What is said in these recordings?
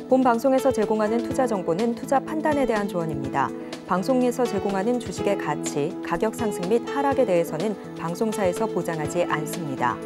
본 방송에서 제공하는 투자 정보는 투자 판단에 대한 조언입니다. 방송에서 제공하는 주식의 가치, 가격 상승 및 하락에 대해서는 방송사에서 보장하지 않습니다.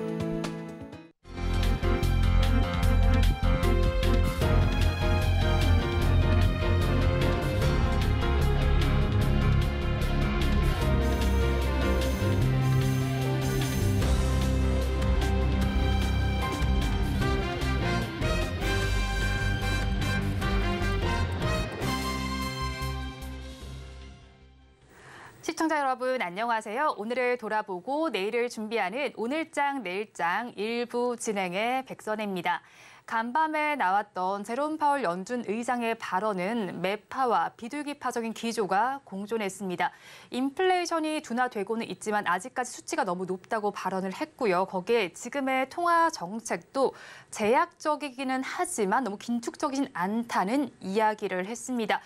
시청자 여러분 안녕하세요. 오늘을 돌아보고 내일을 준비하는 오늘장 내일장 일부 진행의 백선혜입니다. 간밤에 나왔던 제롬 파월 연준 의장의 발언은 매파와 비둘기파적인 기조가 공존했습니다. 인플레이션이 둔화되고는 있지만 아직까지 수치가 너무 높다고 발언을 했고요. 거기에 지금의 통화 정책도 제약적이기는 하지만 너무 긴축적이진 않다는 이야기를 했습니다.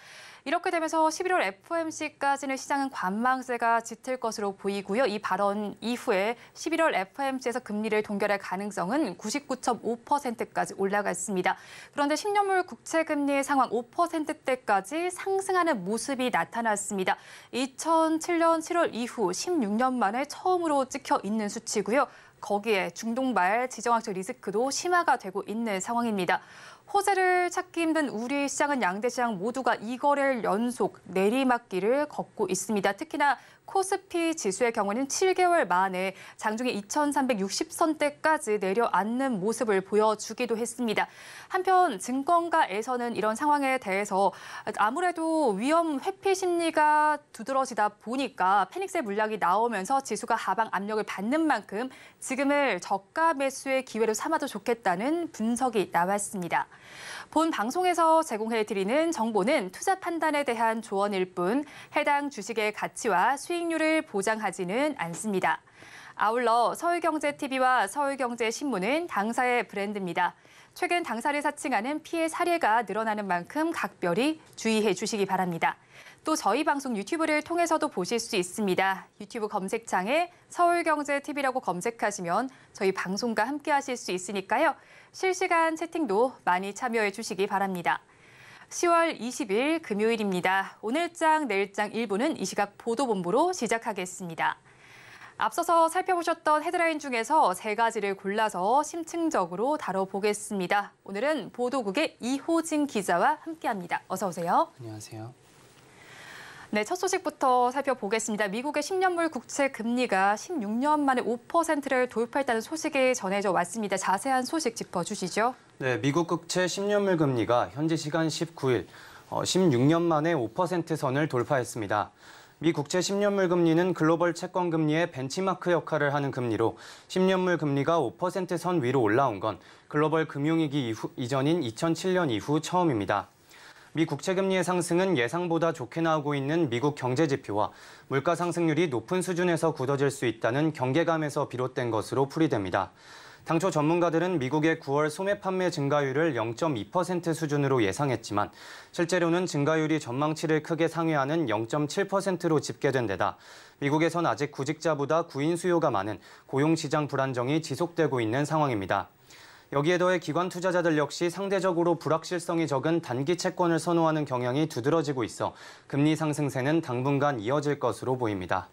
이렇게 되면서 11월 FOMC까지는 시장은 관망세가 짙을 것으로 보이고요. 이 발언 이후에 11월 FOMC에서 금리를 동결할 가능성은 99.5%까지 올라갔습니다. 그런데 10년물 국채금리의 상황 5%대까지 상승하는 모습이 나타났습니다. 2007년 7월 이후 16년 만에 처음으로 찍혀 있는 수치고요. 거기에 중동발 지정학적 리스크도 심화가 되고 있는 상황입니다. 호재를 찾기 힘든 우리 시장은 양대 시장 모두가 2거래일 연속 내리막길을 걷고 있습니다. 특히나 코스피 지수의 경우는 7개월 만에 장중에 2360선대까지 내려앉는 모습을 보여주기도 했습니다. 한편 증권가에서는 이런 상황에 대해서 아무래도 위험 회피 심리가 두드러지다 보니까 패닉셀 물량이 나오면서 지수가 하방 압력을 받는 만큼 지금을 저가 매수의 기회로 삼아도 좋겠다는 분석이 나왔습니다. 본 방송에서 제공해드리는 정보는 투자 판단에 대한 조언일 뿐 해당 주식의 가치와 수익률을 보장하지는 않습니다. 아울러 서울경제TV와 서울경제신문은 당사의 브랜드입니다. 최근 당사를 사칭하는 피해 사례가 늘어나는 만큼 각별히 주의해 주시기 바랍니다. 또 저희 방송 유튜브를 통해서도 보실 수 있습니다. 유튜브 검색창에 서울경제TV라고 검색하시면 저희 방송과 함께 하실 수 있으니까요. 실시간 채팅도 많이 참여해 주시기 바랍니다. 10월 20일 금요일입니다. 오늘장 내일장 1부는 이 시각 보도본부로 시작하겠습니다. 앞서서 살펴보셨던 헤드라인 중에서 3가지를 골라서 심층적으로 다뤄보겠습니다. 오늘은 보도국의 이호진 기자와 함께합니다. 어서 오세요. 안녕하세요. 네, 첫 소식부터 살펴보겠습니다. 미국의 10년물 국채 금리가 16년 만에 5%를 돌파했다는 소식이 전해져 왔습니다. 자세한 소식 짚어주시죠. 네, 미국 국채 10년물 금리가 현지 시간 19일 16년 만에 5%선을 돌파했습니다. 미 국채 10년물 금리는 글로벌 채권 금리의 벤치마크 역할을 하는 금리로 10년물 금리가 5%선 위로 올라온 건 글로벌 금융위기 이전인 2007년 이후 처음입니다. 미 국채 금리의 상승은 예상보다 좋게 나오고 있는 미국 경제 지표와 물가 상승률이 높은 수준에서 굳어질 수 있다는 경계감에서 비롯된 것으로 풀이됩니다. 당초 전문가들은 미국의 9월 소매 판매 증가율을 0.2% 수준으로 예상했지만 실제로는 증가율이 전망치를 크게 상회하는 0.7%로 집계된 데다 미국에선 아직 구직자보다 구인 수요가 많은 고용시장 불안정이 지속되고 있는 상황입니다. 여기에 더해 기관 투자자들 역시 상대적으로 불확실성이 적은 단기 채권을 선호하는 경향이 두드러지고 있어 금리 상승세는 당분간 이어질 것으로 보입니다.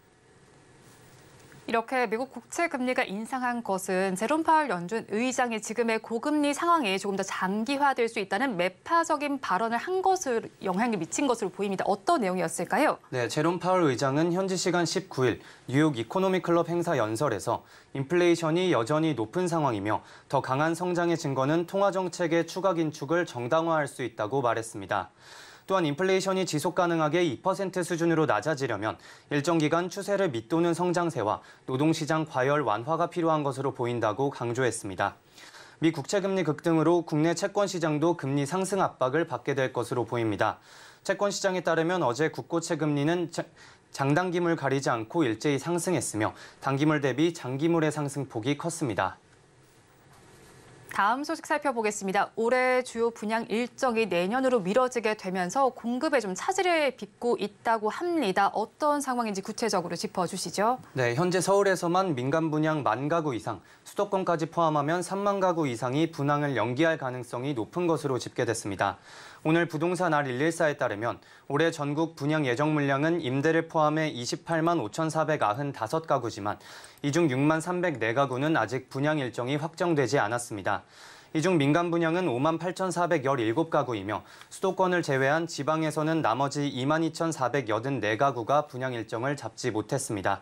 이렇게 미국 국채 금리가 인상한 것은 제롬 파월 연준 의장이 지금의 고금리 상황이 조금 더 장기화될 수 있다는 매파적인 발언을 한 것으로 영향을 미친 것으로 보입니다. 어떤 내용이었을까요? 네, 제롬 파월 의장은 현지 시간 19일 뉴욕 이코노미 클럽 행사 연설에서 인플레이션이 여전히 높은 상황이며 더 강한 성장의 증거는 통화 정책의 추가 긴축을 정당화할 수 있다고 말했습니다. 또한 인플레이션이 지속 가능하게 2% 수준으로 낮아지려면 일정 기간 추세를 밑도는 성장세와 노동시장 과열 완화가 필요한 것으로 보인다고 강조했습니다. 미 국채금리 급등으로 국내 채권 시장도 금리 상승 압박을 받게 될 것으로 보입니다. 채권 시장에 따르면 어제 국고채 금리는 장단기물 가리지 않고 일제히 상승했으며 단기물 대비 장기물의 상승폭이 컸습니다. 다음 소식 살펴보겠습니다. 올해 주요 분양 일정이 내년으로 미뤄지게 되면서 공급에 좀 차질을 빚고 있다고 합니다. 어떤 상황인지 구체적으로 짚어주시죠. 네, 현재 서울에서만 민간 분양 10,000가구 이상, 수도권까지 포함하면 30,000가구 이상이 분양을 연기할 가능성이 높은 것으로 집계됐습니다. 오늘 부동산 알114에 따르면 올해 전국 분양 예정 물량은 임대를 포함해 285만 5,495가구지만 이 중 6만 304가구는 아직 분양 일정이 확정되지 않았습니다. 이 중 민간 분양은 5만 8,417가구이며 수도권을 제외한 지방에서는 나머지 2만 2,484가구가 분양 일정을 잡지 못했습니다.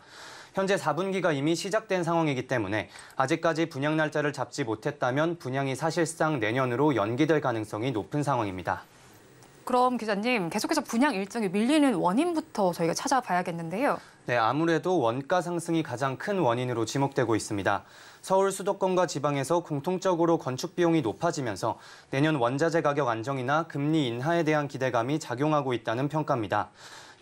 현재 4분기가 이미 시작된 상황이기 때문에 아직까지 분양 날짜를 잡지 못했다면 분양이 사실상 내년으로 연기될 가능성이 높은 상황입니다. 그럼 기자님, 계속해서 분양 일정이 밀리는 원인부터 저희가 찾아봐야겠는데요. 네, 아무래도 원가 상승이 가장 큰 원인으로 지목되고 있습니다. 서울 수도권과 지방에서 공통적으로 건축 비용이 높아지면서 내년 원자재 가격 안정이나 금리 인하에 대한 기대감이 작용하고 있다는 평가입니다.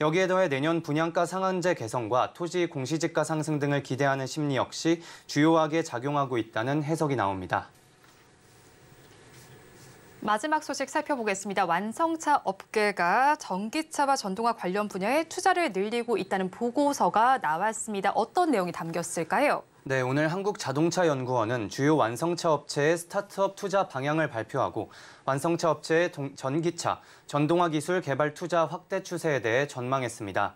여기에 더해 내년 분양가 상한제 개선과 토지 공시지가 상승 등을 기대하는 심리 역시 주요하게 작용하고 있다는 해석이 나옵니다. 마지막 소식 살펴보겠습니다. 완성차 업계가 전기차와 전동화 관련 분야에 투자를 늘리고 있다는 보고서가 나왔습니다. 어떤 내용이 담겼을까요? 네, 오늘 한국자동차연구원은 주요 완성차 업체의 스타트업 투자 방향을 발표하고 완성차 업체의 전기차, 전동화 기술 개발 투자 확대 추세에 대해 전망했습니다.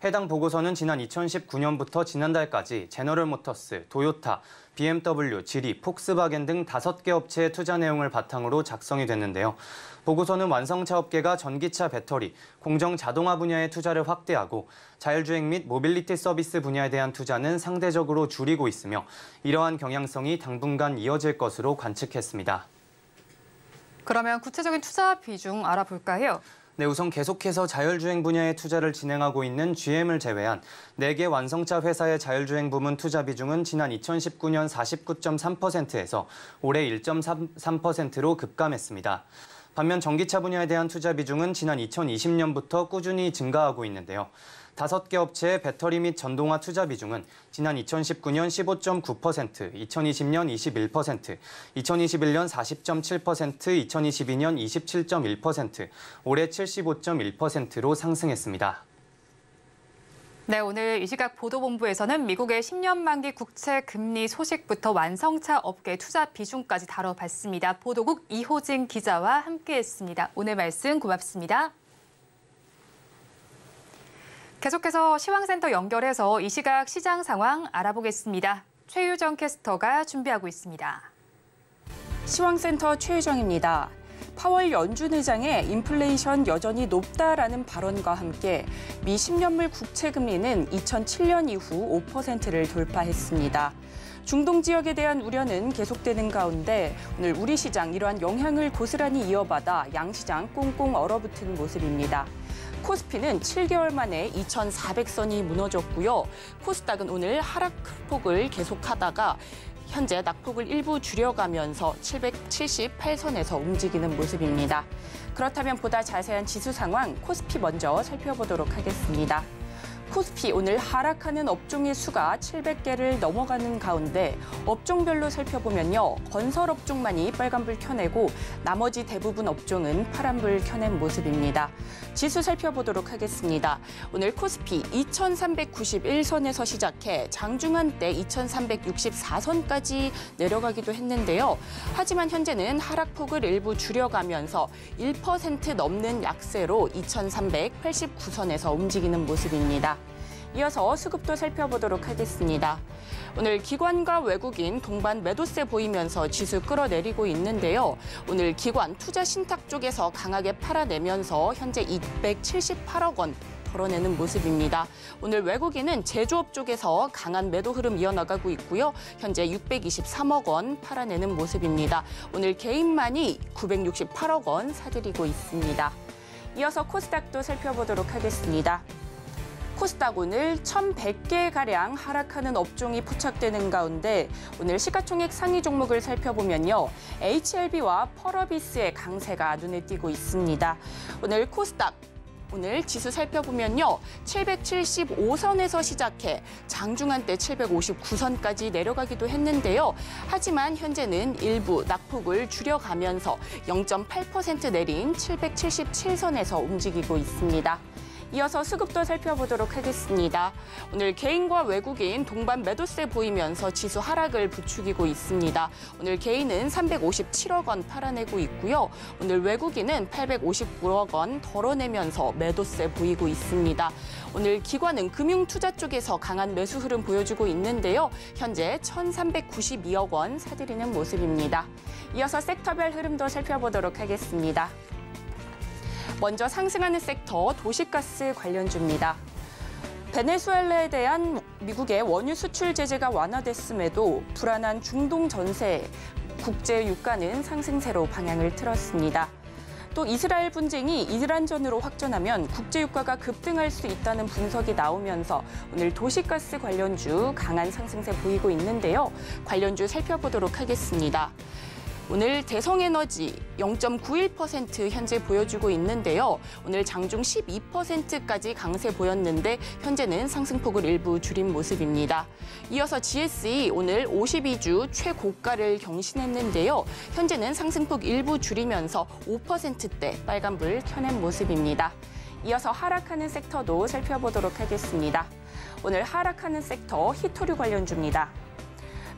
해당 보고서는 지난 2019년부터 지난달까지 제너럴모터스, 도요타, BMW, 지리, 폭스바겐 등 5개 업체의 투자 내용을 바탕으로 작성이 됐는데요. 보고서는 완성차 업계가 전기차 배터리, 공정 자동화 분야의 투자를 확대하고 자율주행 및 모빌리티 서비스 분야에 대한 투자는 상대적으로 줄이고 있으며 이러한 경향성이 당분간 이어질 것으로 관측했습니다. 그러면 구체적인 투자 비중 알아볼까요? 네, 우선 계속해서 자율주행 분야에 투자를 진행하고 있는 GM을 제외한 4개 완성차 회사의 자율주행 부문 투자 비중은 지난 2019년 49.3%에서 올해 1.3%로 급감했습니다. 반면 전기차 분야에 대한 투자 비중은 지난 2020년부터 꾸준히 증가하고 있는데요. 5개 업체의 배터리 및 전동화 투자 비중은 지난 2019년 15.9%, 2020년 21%, 2021년 40.7%, 2022년 27.1%, 올해 75.1%로 상승했습니다. 네, 오늘 이 시각 보도본부에서는 미국의 10년 만기 국채 금리 소식부터 완성차 업계 투자 비중까지 다뤄봤습니다. 보도국 이호진 기자와 함께했습니다. 오늘 말씀 고맙습니다. 계속해서 시황센터 연결해서 이 시각 시장 상황 알아보겠습니다. 최유정 캐스터가 준비하고 있습니다. 시황센터 최유정입니다. 파월 연준 의장의 인플레이션 여전히 높다라는 발언과 함께 미 10년물 국채 금리는 2007년 이후 5%를 돌파했습니다. 중동 지역에 대한 우려는 계속되는 가운데 오늘 우리 시장 이러한 영향을 고스란히 이어받아 양시장 꽁꽁 얼어붙은 모습입니다. 코스피는 7개월 만에 2,400선이 무너졌고요. 코스닥은 오늘 하락폭을 계속하다가 현재 낙폭을 일부 줄여가면서 778선에서 움직이는 모습입니다. 그렇다면 보다 자세한 지수 상황 코스피 먼저 살펴보도록 하겠습니다. 코스피 오늘 하락하는 업종의 수가 700개를 넘어가는 가운데 업종별로 살펴보면요. 건설 업종만이 빨간불 켜내고 나머지 대부분 업종은 파란불 켜낸 모습입니다. 지수 살펴보도록 하겠습니다. 오늘 코스피 2391선에서 시작해 장중한 때 2364선까지 내려가기도 했는데요. 하지만 현재는 하락폭을 일부 줄여가면서 1% 넘는 약세로 2389선에서 움직이는 모습입니다. 이어서 수급도 살펴보도록 하겠습니다. 오늘 기관과 외국인 동반 매도세 보이면서 지수 끌어내리고 있는데요. 오늘 기관 투자 신탁 쪽에서 강하게 팔아내면서 현재 278억 원 덜어내는 모습입니다. 오늘 외국인은 제조업 쪽에서 강한 매도 흐름 이어나가고 있고요. 현재 623억 원 팔아내는 모습입니다. 오늘 개인만이 968억 원 사들이고 있습니다. 이어서 코스닥도 살펴보도록 하겠습니다. 코스닥 오늘 1,100개가량 하락하는 업종이 포착되는 가운데 오늘 시가총액 상위 종목을 살펴보면요. HLB와 펄어비스의 강세가 눈에 띄고 있습니다. 오늘 코스닥 오늘 지수 살펴보면요. 775선에서 시작해 장중한 때 759선까지 내려가기도 했는데요. 하지만 현재는 일부 낙폭을 줄여가면서 0.8% 내린 777선에서 움직이고 있습니다. 이어서 수급도 살펴보도록 하겠습니다. 오늘 개인과 외국인 동반 매도세 보이면서 지수 하락을 부추기고 있습니다. 오늘 개인은 357억 원 팔아내고 있고요. 오늘 외국인은 859억 원 덜어내면서 매도세 보이고 있습니다. 오늘 기관은 금융투자 쪽에서 강한 매수 흐름 보여주고 있는데요. 현재 1,392억 원 사들이는 모습입니다. 이어서 섹터별 흐름도 살펴보도록 하겠습니다. 먼저 상승하는 섹터 도시가스 관련주입니다. 베네수엘라에 대한 미국의 원유 수출 제재가 완화됐음에도 불안한 중동 전세, 국제 유가는 상승세로 방향을 틀었습니다. 또 이스라엘 분쟁이 이란전으로 확전하면 국제 유가가 급등할 수 있다는 분석이 나오면서 오늘 도시가스 관련주 강한 상승세 보이고 있는데요. 관련주 살펴보도록 하겠습니다. 오늘 대성에너지 0.91% 현재 보여주고 있는데요. 오늘 장중 12%까지 강세 보였는데 현재는 상승폭을 일부 줄인 모습입니다. 이어서 GSE 오늘 52주 최고가를 경신했는데요. 현재는 상승폭 일부 줄이면서 5%대 빨간불 켜낸 모습입니다. 이어서 하락하는 섹터도 살펴보도록 하겠습니다. 오늘 하락하는 섹터 히토류 관련주입니다.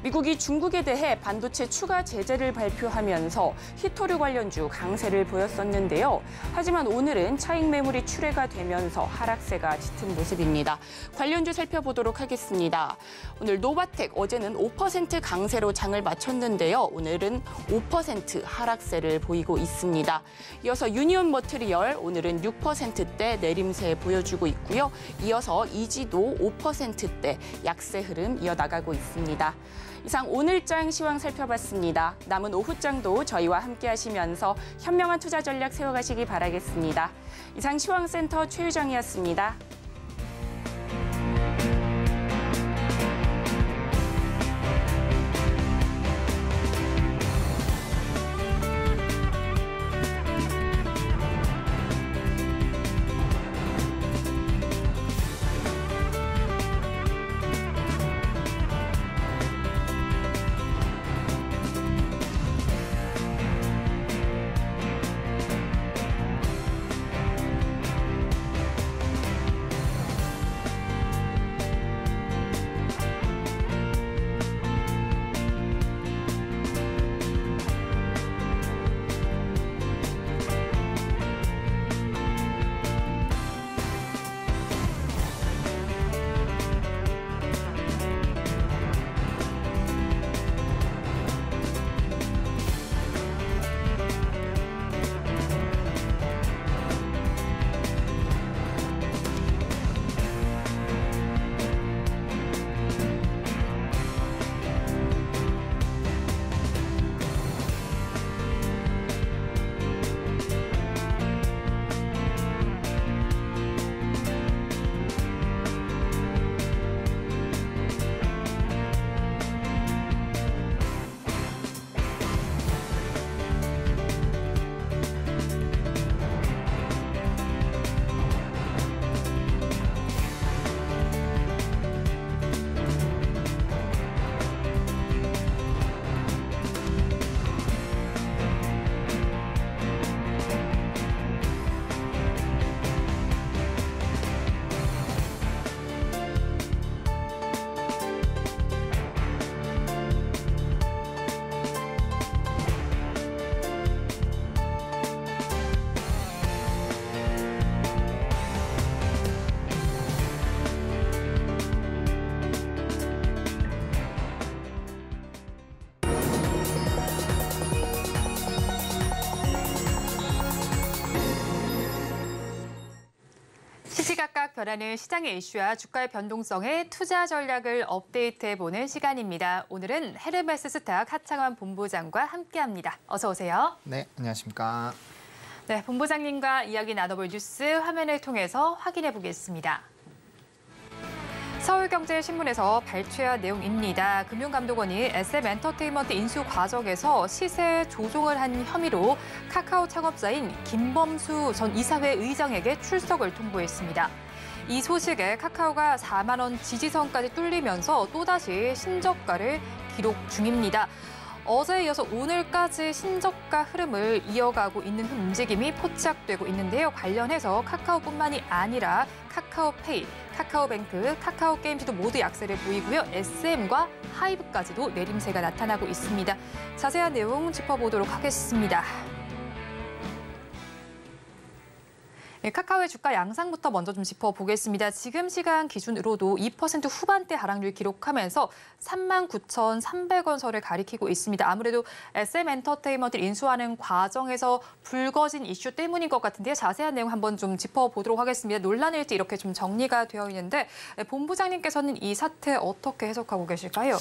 미국이 중국에 대해 반도체 추가 제재를 발표하면서 히토류 관련주 강세를 보였었는데요. 하지만 오늘은 차익 매물이 출회가 되면서 하락세가 짙은 모습입니다. 관련주 살펴보도록 하겠습니다. 오늘 노바텍 어제는 5% 강세로 장을 마쳤는데요. 오늘은 5% 하락세를 보이고 있습니다. 이어서 유니온 머트리얼 오늘은 6%대 내림세 보여주고 있고요. 이어서 이지도 5%대 약세 흐름 이어나가고 있습니다. 이상 오늘장 시황 살펴봤습니다. 남은 오후장도 저희와 함께 하시면서 현명한 투자 전략 세워가시기 바라겠습니다. 이상 시황센터 최유정이었습니다. 시시각각 변하는 시장의 이슈와 주가의 변동성에 투자 전략을 업데이트해보는 시간입니다. 오늘은 헤르메스 스탁 하창원 본부장과 함께합니다. 어서 오세요. 네, 안녕하십니까. 네, 본부장님과 이야기 나눠볼 뉴스 화면을 통해서 확인해보겠습니다. 서울경제신문에서 발췌한 내용입니다. 금융감독원이 SM엔터테인먼트 인수 과정에서 시세 조종을 한 혐의로 카카오 창업자인 김범수 전 이사회 의장에게 출석을 통보했습니다. 이 소식에 카카오가 4만 원 지지선까지 뚫리면서 또다시 신저가를 기록 중입니다. 어제에 이어서 오늘까지 신저가 흐름을 이어가고 있는 움직임이 포착되고 있는데요. 관련해서 카카오뿐만이 아니라 카카오페이, 카카오뱅크, 카카오게임즈도 모두 약세를 보이고요. SM과 하이브까지도 내림세가 나타나고 있습니다. 자세한 내용 짚어보도록 하겠습니다. 카카오의 주가 양상부터 먼저 좀 짚어보겠습니다. 지금 시간 기준으로도 2% 후반대 하락률 기록하면서 39,300원 선을 가리키고 있습니다. 아무래도 SM엔터테인먼트를 인수하는 과정에서 불거진 이슈 때문인 것 같은데요. 자세한 내용 한번 좀 짚어보도록 하겠습니다. 논란일지 이렇게 좀 정리가 되어 있는데 본부장님께서는 이 사태 어떻게 해석하고 계실까요?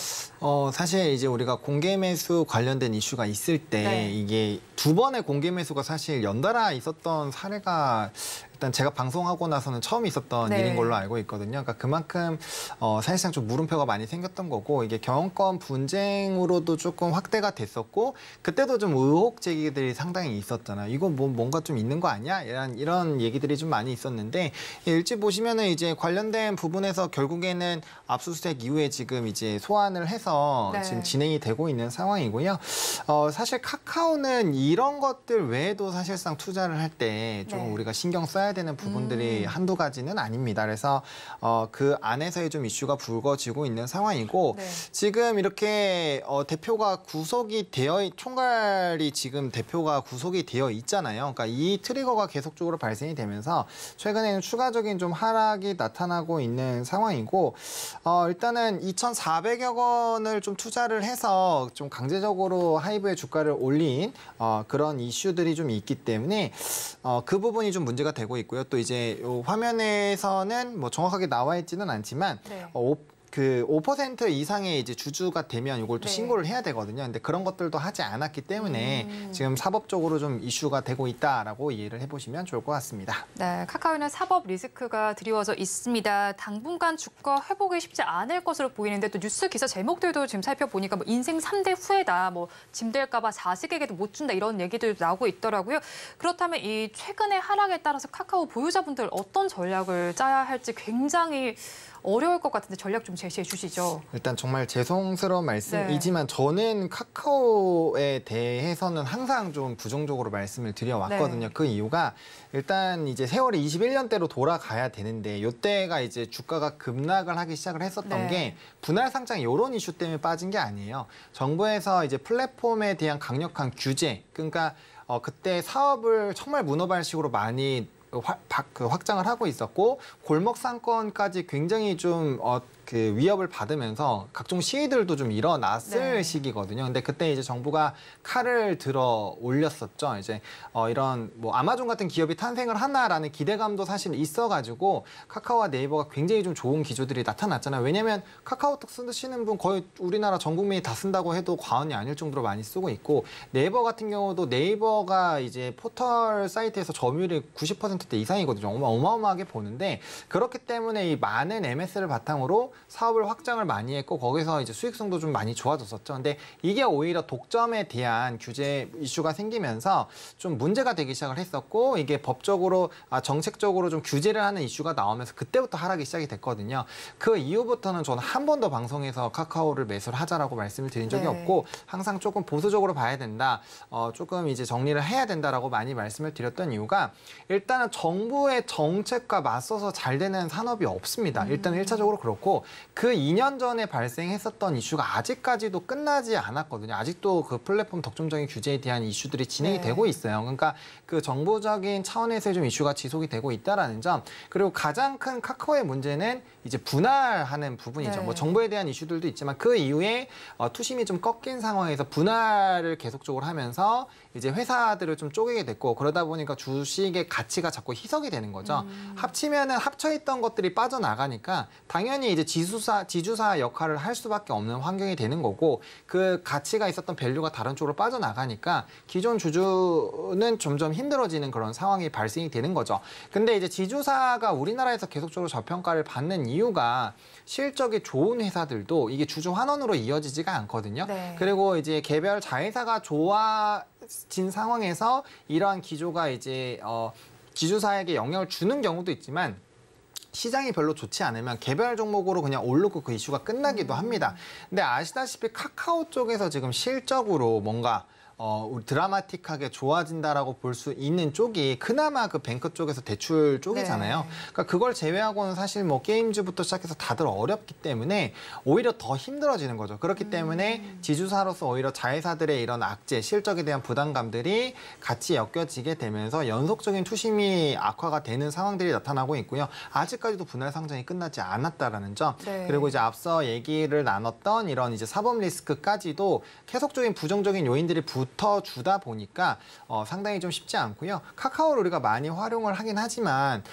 사실 이제 우리가 공개 매수 관련된 이슈가 있을 때 이게 두 번의 공개 매수가 사실 연달아 있었던 사례가 일단 제가 방송하고 나서는 처음 있었던 일인 걸로 알고 있거든요. 그러니까 그만큼 사실상 좀 물음표가 많이 생겼던 거고 이게 경영권 분쟁으로도 조금 확대가 됐었고 그때도 좀 의혹 제기들이 상당히 있었잖아요. 이거 뭔가 좀 있는 거 아니야? 이런 얘기들이 좀 많이 있었는데 일찍 보시면은 이제 관련된 부분에서 결국에는 압수수색 이후에 지금 이제 소환을 해서 지금 진행이 되고 있는 상황이고요. 사실 카카오는 이런 것들 외에도 사실상 투자를 할 때 좀 우리가 신경 써야 되는 부분들이 한두 가지는 아닙니다. 그래서 그 안에서의 좀 이슈가 불거지고 있는 상황이고 지금 이렇게 대표가 구속이 총괄이 지금 대표가 구속이 되어 있잖아요. 그러니까 이 트리거가 계속적으로 발생이 되면서 최근에는 추가적인 좀 하락이 나타나고 있는 상황이고 일단은 2,400여 원을 좀 투자를 해서 좀 강제적으로 하이브의 주가를 올린 그런 이슈들이 좀 있기 때문에 그 부분이 좀 문제가 되고 있고요. 또 이제 화면에서는 뭐 정확하게 나와 있지는 않지만 5% 이상의 이제 주주가 되면 이걸 또 신고를 해야 되거든요. 근데 그런 것들도 하지 않았기 때문에 지금 사법적으로 좀 이슈가 되고 있다라고 이해를 해보시면 좋을 것 같습니다. 네, 카카오는 사법 리스크가 드리워져 있습니다. 당분간 주가 회복이 쉽지 않을 것으로 보이는데 또 뉴스 기사 제목들도 지금 살펴보니까 뭐 인생 3대 후회다, 뭐 짐 될까 봐 자식에게도 못 준다 이런 얘기들 나오고 있더라고요. 그렇다면 이 최근의 하락에 따라서 카카오 보유자분들 어떤 전략을 짜야 할지 굉장히 어려울 것 같은데 전략 좀 제시해 주시죠. 일단 정말 죄송스러운 말씀이지만 저는 카카오에 대해서는 항상 좀 부정적으로 말씀을 드려왔거든요. 그 이유가 일단 이제 세월이 21년대로 돌아가야 되는데 이때가 이제 주가가 급락을 하기 시작을 했었던 게 분할 상장 이런 이슈 때문에 빠진 게 아니에요. 정부에서 이제 플랫폼에 대한 강력한 규제, 그러니까 그때 사업을 정말 문어발식으로 많이 확장을 하고 있었고 골목 상권까지 굉장히 좀 그 위협을 받으면서 각종 시위들도 좀 일어났을 시기거든요. 근데 그때 이제 정부가 칼을 들어 올렸었죠. 이제 이런 뭐 아마존 같은 기업이 탄생을 하나라는 기대감도 사실 있어가지고 카카오와 네이버가 굉장히 좀 좋은 기조들이 나타났잖아요. 왜냐하면 카카오톡 쓰시는 분 거의 우리나라 전 국민이 다 쓴다고 해도 과언이 아닐 정도로 많이 쓰고 있고 네이버 같은 경우도 네이버가 이제 포털 사이트에서 점유율이 90%대 이상이거든요. 어마어마하게 보는데 그렇기 때문에 이 많은 MS를 바탕으로 사업을 확장을 많이 했고 거기서 이제 수익성도 좀 많이 좋아졌었죠. 근데 이게 오히려 독점에 대한 규제 이슈가 생기면서 좀 문제가 되기 시작을 했었고 이게 법적으로 정책적으로 좀 규제를 하는 이슈가 나오면서 그때부터 하락이 시작이 됐거든요. 그 이후부터는 저는 한 번도 방송에서 카카오를 매수를 하자라고 말씀을 드린 적이 없고 항상 조금 보수적으로 봐야 된다. 조금 이제 정리를 해야 된다라고 많이 말씀을 드렸던 이유가 일단은 정부의 정책과 맞서서 잘 되는 산업이 없습니다. 일단 1차적으로 그렇고 그 2년 전에 발생했었던 이슈가 아직까지도 끝나지 않았거든요. 아직도 그 플랫폼 독점적인 규제에 대한 이슈들이 진행이 되고 있어요. 그러니까 그 정부적인 차원에서의 좀 이슈가 지속이 되고 있다라는 점. 그리고 가장 큰 카카오의 문제는 이제 분할하는 부분이죠. 뭐 정부에 대한 이슈들도 있지만 그 이후에 투심이 좀 꺾인 상황에서 분할을 계속적으로 하면서 이제 회사들을 좀 쪼개게 됐고 그러다 보니까 주식의 가치가 자꾸 희석이 되는 거죠. 합치면은 합쳐있던 것들이 빠져나가니까 당연히 이제 지주사 역할을 할 수밖에 없는 환경이 되는 거고 그 가치가 있었던 밸류가 다른 쪽으로 빠져나가니까 기존 주주는 점점 힘들어지는 그런 상황이 발생이 되는 거죠. 근데 이제 지주사가 우리나라에서 계속적으로 저평가를 받는 이유가 실적이 좋은 회사들도 이게 주주 환원으로 이어지지가 않거든요. 네. 그리고 이제 개별 자회사가 좋아진 상황에서 이러한 기조가 이제 지주사에게 영향을 주는 경우도 있지만 시장이 별로 좋지 않으면 개별 종목으로 그냥 오르고 그 이슈가 끝나기도 합니다. 근데 아시다시피 카카오 쪽에서 지금 실적으로 뭔가 드라마틱하게 좋아진다라고 볼 수 있는 쪽이 그나마 그 뱅크 쪽에서 대출 쪽이잖아요. 네. 그러니까 그걸 제외하고는 사실 뭐 게임즈부터 시작해서 다들 어렵기 때문에 오히려 더 힘들어지는 거죠. 그렇기 때문에 지주사로서 오히려 자회사들의 이런 악재, 실적에 대한 부담감들이 같이 엮여지게 되면서 연속적인 투심이 악화가 되는 상황들이 나타나고 있고요. 아직까지도 분할 상장이 끝나지 않았다라는 점. 네. 그리고 이제 앞서 얘기를 나눴던 이런 이제 사법 리스크까지도 계속적인 부정적인 요인들이 붙어주다 보니까 상당히 좀 쉽지 않고요. 카카오를 우리가 많이 활용을 하긴 하지만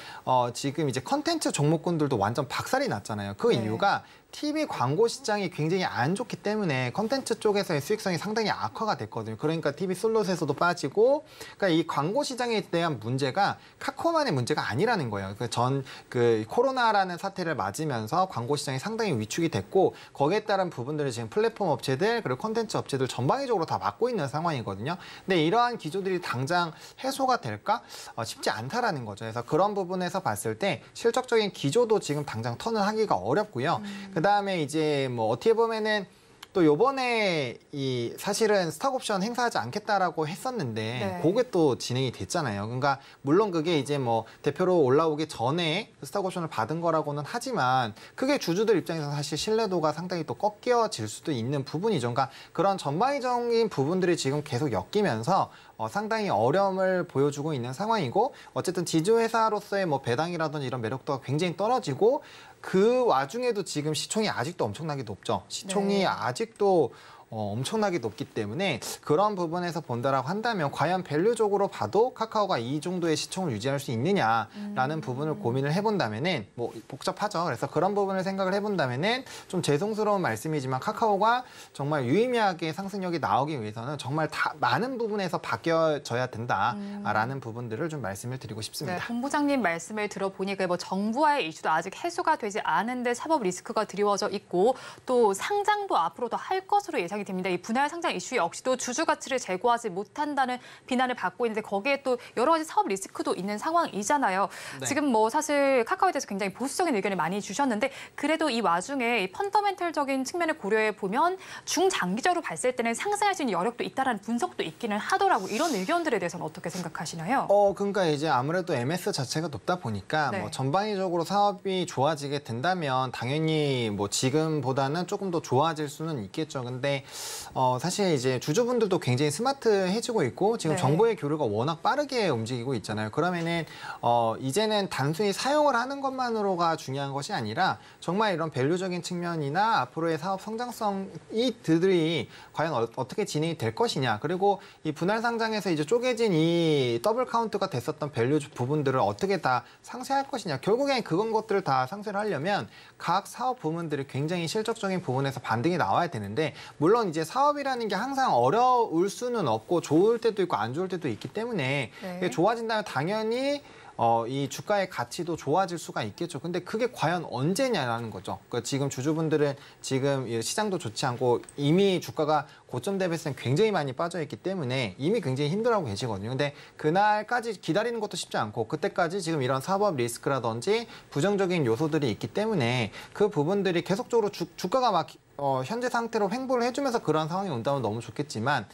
지금 이제 컨텐츠 종목군들도 완전 박살이 났잖아요. 그 네. 이유가 TV 광고 시장이 굉장히 안 좋기 때문에 컨텐츠 쪽에서의 수익성이 상당히 악화가 됐거든요. 그러니까 TV 슬롯에서도 빠지고, 그러니까 이 광고 시장에 대한 문제가 카카오만의 문제가 아니라는 거예요. 그 코로나라는 사태를 맞으면서 광고 시장이 상당히 위축이 됐고, 거기에 따른 부분들을 지금 플랫폼 업체들 그리고 컨텐츠 업체들 전방위적으로 다 맡고 있는 상황이거든요. 근데 이러한 기조들이 당장 해소가 될까? 쉽지 않다라는 거죠. 그래서 그런 부분에서 봤을 때 실적적인 기조도 지금 당장 턴을 하기가 어렵고요. 그다음에 이제 뭐 어떻게 보면은 또 요번에 이 사실은 스톡옵션 행사하지 않겠다라고 했었는데 네. 그게 또 진행이 됐잖아요. 그러니까 물론 그게 이제 뭐 대표로 올라오기 전에 스톡옵션을 받은 거라고는 하지만 그게 주주들 입장에서 사실 신뢰도가 상당히 또 꺾여질 수도 있는 부분이죠. 그러니까 그런 전방위적인 부분들이 지금 계속 엮이면서 상당히 어려움을 보여주고 있는 상황이고, 어쨌든 지주회사로서의 뭐 배당이라든지 이런 매력도가 굉장히 떨어지고, 그 와중에도 지금 시총이 아직도 엄청나게 높죠. 시총이 네. 아직도 엄청나게 높기 때문에 그런 부분에서 본다라고 한다면 과연 밸류적으로 봐도 카카오가 이 정도의 시총을 유지할 수 있느냐라는 부분을 고민을 해본다면은 뭐 복잡하죠. 그래서 그런 부분을 생각을 해본다면은 좀 죄송스러운 말씀이지만 카카오가 정말 유의미하게 상승력이 나오기 위해서는 정말 다 많은 부분에서 바뀌어져야 된다라는 부분들을 좀 말씀을 드리고 싶습니다. 네, 본부장님 말씀을 들어보니까 뭐 정부와의 이슈도 아직 해소가 되지 않은데 사법 리스크가 드리워져 있고 또 상장도 앞으로 더 할 것으로 예상이 됩니다. 이 분할 상장 이슈 역시도 주주 가치를 제고하지 못한다는 비난을 받고 있는데 거기에 또 여러 가지 사업 리스크도 있는 상황이잖아요. 네. 지금 뭐 사실 카카오에 대해서 굉장히 보수적인 의견을 많이 주셨는데 그래도 이 와중에 펀더멘털적인 측면을 고려해 보면 중장기적으로 봤을 때는 상승할 수 있는 여력도 있다라는 분석도 있기는 하더라고요. 이런 의견들에 대해서는 어떻게 생각하시나요? 그러니까 이제 아무래도 MS 자체가 높다 보니까 네. 뭐 전방위적으로 사업이 좋아지게 된다면 당연히 뭐 지금보다는 조금 더 좋아질 수는 있겠죠. 근데 사실 이제 주주분들도 굉장히 스마트해지고 있고 지금 네. 정보의 교류가 워낙 빠르게 움직이고 있잖아요. 그러면은 이제는 단순히 사용을 하는 것만으로가 중요한 것이 아니라 정말 이런 밸류적인 측면이나 앞으로의 사업 성장성이 들이 과연 어떻게 진행이 될 것이냐, 그리고 이 분할 상장에서 이제 쪼개진 이 더블 카운트가 됐었던 밸류 부분들을 어떻게 다 상쇄할 것이냐, 결국엔 그런 것들을 다 상쇄를 하려면 각 사업 부문들이 굉장히 실적적인 부분에서 반등이 나와야 되는데, 물론 이제 사업이라는 게 항상 어려울 수는 없고 좋을 때도 있고 안 좋을 때도 있기 때문에 네. 좋아진다면 당연히 이 주가의 가치도 좋아질 수가 있겠죠. 근데 그게 과연 언제냐라는 거죠. 그러니까 지금 주주분들은 지금 시장도 좋지 않고 이미 주가가 고점 대비해서는 굉장히 많이 빠져있기 때문에 이미 굉장히 힘들어하고 계시거든요. 근데 그날까지 기다리는 것도 쉽지 않고 그때까지 지금 이런 사법 리스크라든지 부정적인 요소들이 있기 때문에 그 부분들이 계속적으로 주가가 막 현재 상태로 횡보를 해주면서 그런 상황이 온다면 너무 좋겠지만,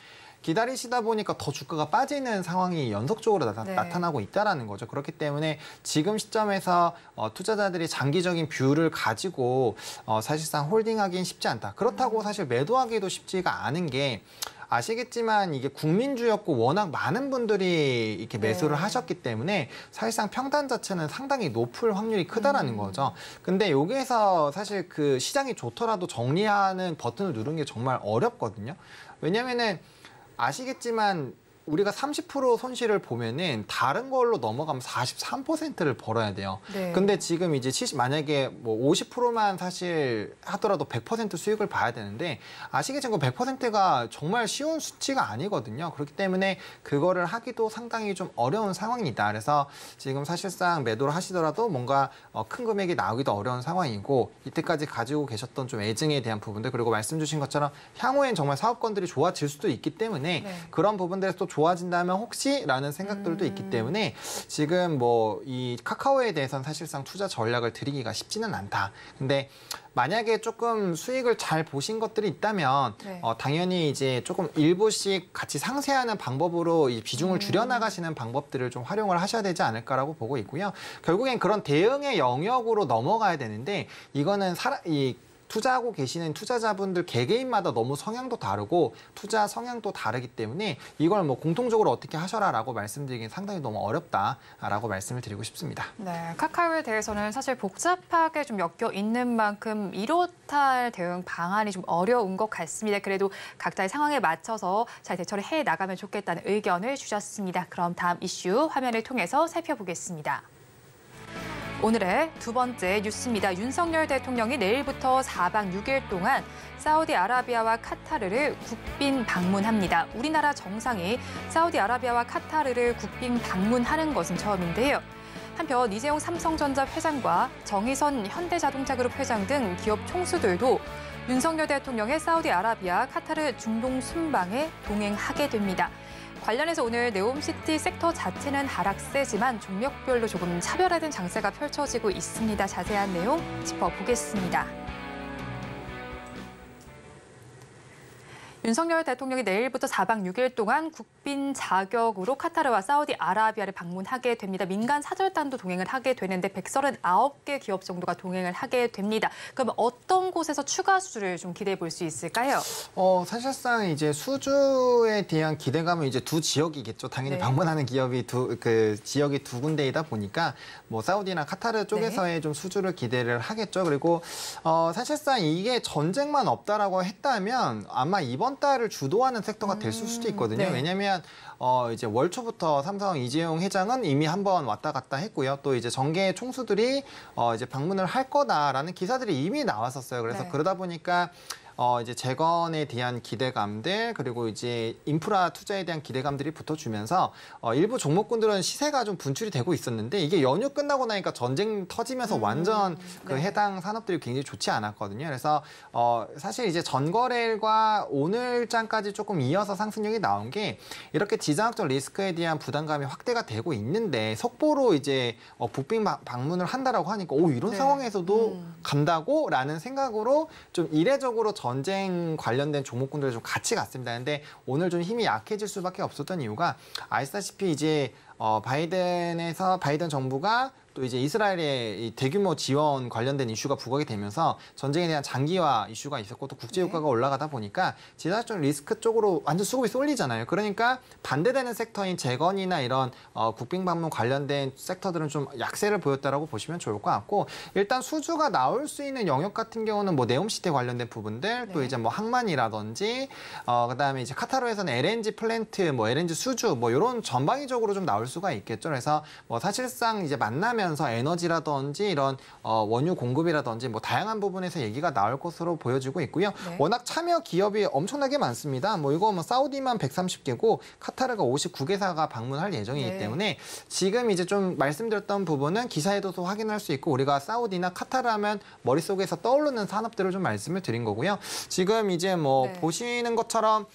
기다리시다 보니까 더 주가가 빠지는 상황이 연속적으로 네. 나타나고 있다는 거죠. 그렇기 때문에 지금 시점에서 투자자들이 장기적인 뷰를 가지고 사실상 홀딩하기는 쉽지 않다. 그렇다고 사실 매도하기도 쉽지가 않은 게, 아시겠지만 이게 국민주였고 워낙 많은 분들이 이렇게 매수를 네. 하셨기 때문에 사실상 평단 자체는 상당히 높을 확률이 크다라는 거죠. 근데 여기에서 사실 그 시장이 좋더라도 정리하는 버튼을 누르는 게 정말 어렵거든요. 왜냐면은 아시겠지만 우리가 30% 손실을 보면은 다른 걸로 넘어가면 43%를 벌어야 돼요. 네. 근데 지금 이제 만약에 뭐 50%만 사실 하더라도 100% 수익을 봐야 되는데 아시겠지만 그 100%가 정말 쉬운 수치가 아니거든요. 그렇기 때문에 그거를 하기도 상당히 좀 어려운 상황이다. 그래서 지금 사실상 매도를 하시더라도 뭔가 큰 금액이 나오기도 어려운 상황이고 이때까지 가지고 계셨던 좀 애증에 대한 부분들 그리고 말씀 주신 것처럼 향후엔 정말 사업권들이 좋아질 수도 있기 때문에 네. 그런 부분들에서 또 좋아진다면 혹시라는 생각들도 있기 때문에 지금 뭐 이 카카오에 대해서는 사실상 투자 전략을 드리기가 쉽지는 않다. 근데 만약에 조금 수익을 잘 보신 것들이 있다면 네. 당연히 이제 조금 일부씩 같이 상쇄하는 방법으로 이 비중을 줄여나가시는 방법들을 좀 활용을 하셔야 되지 않을까라고 보고 있고요. 결국엔 그런 대응의 영역으로 넘어가야 되는데 이거는 투자하고 계시는 투자자분들 개개인마다 너무 성향도 다르고 투자 성향도 다르기 때문에 이걸 뭐 공통적으로 어떻게 하셔라라고 말씀드리긴 상당히 너무 어렵다라고 말씀을 드리고 싶습니다. 네, 카카오에 대해서는 사실 복잡하게 좀 엮여 있는 만큼 이로탈 대응 방안이 좀 어려운 것 같습니다. 그래도 각자의 상황에 맞춰서 잘 대처를 해 나가면 좋겠다는 의견을 주셨습니다. 그럼 다음 이슈 화면을 통해서 살펴보겠습니다. 오늘의 두 번째 뉴스입니다. 윤석열 대통령이 내일부터 4박 6일 동안 사우디아라비아와 카타르를 국빈 방문합니다. 우리나라 정상이 사우디아라비아와 카타르를 국빈 방문하는 것은 처음인데요. 한편 이재용 삼성전자 회장과 정의선 현대자동차그룹 회장 등 기업 총수들도 윤석열 대통령의 사우디아라비아, 카타르 중동 순방에 동행하게 됩니다. 관련해서 오늘 네옴시티 섹터 자체는 하락세지만 종목별로 조금 차별화된 장세가 펼쳐지고 있습니다. 자세한 내용 짚어보겠습니다. 윤석열 대통령이 내일부터 4박 6일 동안 국빈 자격으로 카타르와 사우디아라비아를 방문하게 됩니다. 민간 사절단도 동행을 하게 되는데 139개 기업 정도가 동행을 하게 됩니다. 그럼 어떤 곳에서 추가 수주를 좀 기대해 볼 수 있을까요? 사실상 이제 수주에 대한 기대감은 이제 두 지역이겠죠. 당연히 네. 방문하는 기업이 지역이 두 군데이다 보니까 뭐 사우디나 카타르 쪽에서의 네. 좀 수주를 기대를 하겠죠. 그리고 사실상 이게 전쟁만 없다라고 했다면 아마 이번 달을 주도하는 섹터가 될 수도 있거든요. 네. 왜냐하면 이제 월 초부터 삼성 이재용 회장은 이미 한번 왔다 갔다 했고요. 또 이제 정계 총수들이 이제 방문을 할 거다라는 기사들이 이미 나왔었어요. 그래서 네. 그러다 보니까 이제 재건에 대한 기대감들 그리고 이제 인프라 투자에 대한 기대감들이 붙어주면서 일부 종목군들은 시세가 좀 분출이 되고 있었는데 이게 연휴 끝나고 나니까 전쟁 터지면서 완전 그 네. 해당 산업들이 굉장히 좋지 않았거든요. 그래서 사실 이제 전거래일과 오늘장까지 조금 이어서 상승력이 나온 게 이렇게 지정학적 리스크에 대한 부담감이 확대가 되고 있는데 속보로 이제 북빙 방문을 한다라고 하니까 이런 네. 상황에서도 간다고라는 생각으로 좀 이례적으로 전쟁 관련된 종목군들이 좀 같이 갔습니다. 근데 오늘 좀 힘이 약해질 수밖에 없었던 이유가 아시다시피 이제 바이든 정부가 또 이제 이스라엘의 이 대규모 지원 관련된 이슈가 부각이 되면서 전쟁에 대한 장기화 이슈가 있었고 또 국제 유가가 올라가다 보니까 지정학적 리스크 쪽으로 완전 수급이 쏠리잖아요. 그러니까 반대되는 섹터인 재건이나 이런 국빈 방문 관련된 섹터들은 좀 약세를 보였다라고 보시면 좋을 것 같고 일단 수주가 나올 수 있는 영역 같은 경우는 뭐 네옴시티 관련된 부분들 또 네. 이제 뭐 항만이라든지 그다음에 이제 카타르에서는 LNG 플랜트 뭐 LNG 수주 뭐 이런 전방위적으로 좀 나올 수가 있겠죠. 그래서 뭐 사실상 이제 만나면서 에너지라든지 이런 원유 공급이라든지 뭐 다양한 부분에서 얘기가 나올 것으로 보여지고 있고요. 네. 워낙 참여 기업이 엄청나게 많습니다. 뭐 이거 뭐 사우디만 130개고 카타르가 59개사가 방문할 예정이기 네. 때문에 지금 이제 좀 말씀드렸던 부분은 기사에도 확인할 수 있고 우리가 사우디나 카타르 하면 머릿속에서 떠오르는 산업들을 좀 말씀을 드린 거고요. 지금 이제 뭐 네. 보시는 것처럼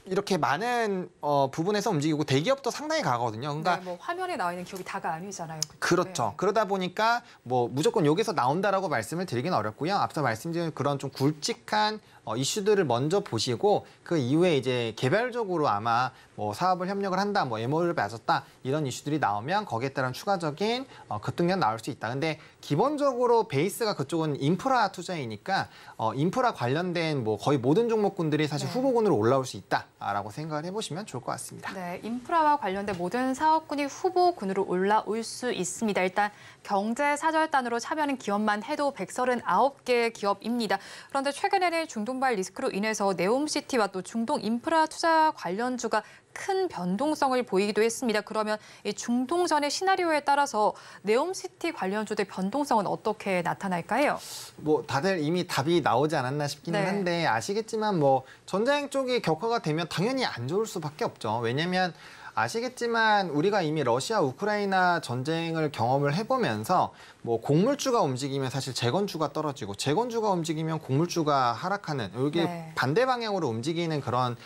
이렇게 많은 부분에서 움직이고 대기업도 상당히 가거든요. 그러니까 네, 뭐 화면에 나와 있는 기업이 다가 아니잖아요. 그렇죠. 네. 그러다 보니까 뭐 무조건 여기서 나온다라고 말씀을 드리긴 어렵고요. 앞서 말씀드린 그런 좀 굵직한 이슈들을 먼저 보시고 그 이후에 이제 개별적으로 아마 뭐 사업을 협력을 한다, 뭐 MOU를 맺었다 이런 이슈들이 나오면 거기에 따른 추가적인 급등력 나올 수 있다. 근데 기본적으로 베이스가 그쪽은 인프라 투자이니까 인프라 관련된 뭐 거의 모든 종목군들이 사실 네. 후보군으로 올라올 수 있다라고 생각을 해보시면 좋을 것 같습니다. 네, 인프라와 관련된 모든 사업군이 후보군으로 올라올 수 있습니다. 일단 경제 사절단으로 참여하는 기업만 해도 139개 기업입니다. 그런데 최근에는 중동발 리스크로 인해서 네옴시티와 또 중동 인프라 투자 관련주가 큰 변동성을 보이기도 했습니다. 그러면 이 중동전의 시나리오에 따라서 네옴시티 관련주들 변동성은 어떻게 나타날까요? 뭐 다들 이미 답이 나오지 않았나 싶기는 네. 한데 아시겠지만 뭐 전쟁 쪽이 격화가 되면 당연히 안 좋을 수밖에 없죠. 왜냐면 아시겠지만 우리가 이미 러시아 우크라이나 전쟁을 경험을 해보면서 뭐 곡물주가 움직이면 사실 재건주가 떨어지고 재건주가 움직이면 곡물주가 하락하는 이게 네. 반대 방향으로 움직이는 그런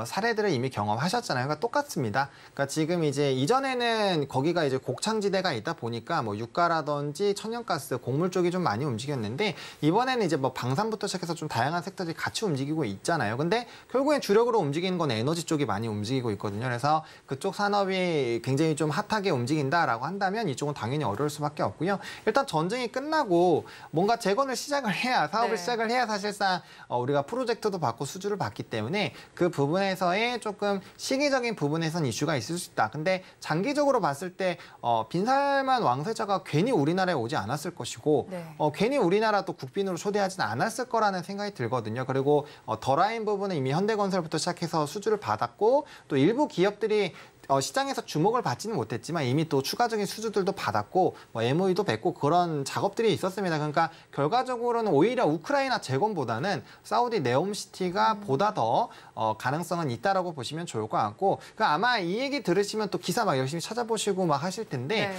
사례들을 이미 경험하셨잖아요. 그러니까 똑같습니다. 그러니까 지금 이제 이전에는 거기가 이제 곡창지대가 있다 보니까 뭐 유가라든지 천연가스, 곡물 쪽이 좀 많이 움직였는데 이번에는 이제 뭐 방산부터 시작해서 좀 다양한 섹터들이 같이 움직이고 있잖아요. 근데 결국엔 주력으로 움직이는 건 에너지 쪽이 많이 움직이고 있거든요. 그래서 그쪽 산업이 굉장히 좀 핫하게 움직인다라고 한다면 이쪽은 당연히 어려울 수밖에 없고요. 일단 전쟁이 끝나고 뭔가 재건을 시작을 해야 사업을 네. 시작을 해야 사실상 우리가 프로젝트도 받고 수주를 받기 때문에 그 부분에서의 조금 시기적인 부분에선 이슈가 있을 수 있다. 근데 장기적으로 봤을 때 빈살만 왕세자가 괜히 우리나라에 오지 않았을 것이고 네. 괜히 우리나라 또 국빈으로 초대하지는 않았을 거라는 생각이 들거든요. 그리고 더 라인 부분은 이미 현대건설부터 시작해서 수주를 받았고 또 일부 기업들이 시장에서 주목을 받지는 못했지만 이미 또 추가적인 수주들도 받았고 뭐 MOU도 맺고 그런 작업들이 있었습니다. 그러니까 결과적으로는 오히려 우크라이나 재건보다는 사우디 네옴시티가 보다 더 가능성은 있다라고 보시면 좋을 것 같고 그러니까 아마 이 얘기 들으시면 또 기사 막 열심히 찾아보시고 막 하실 텐데 네.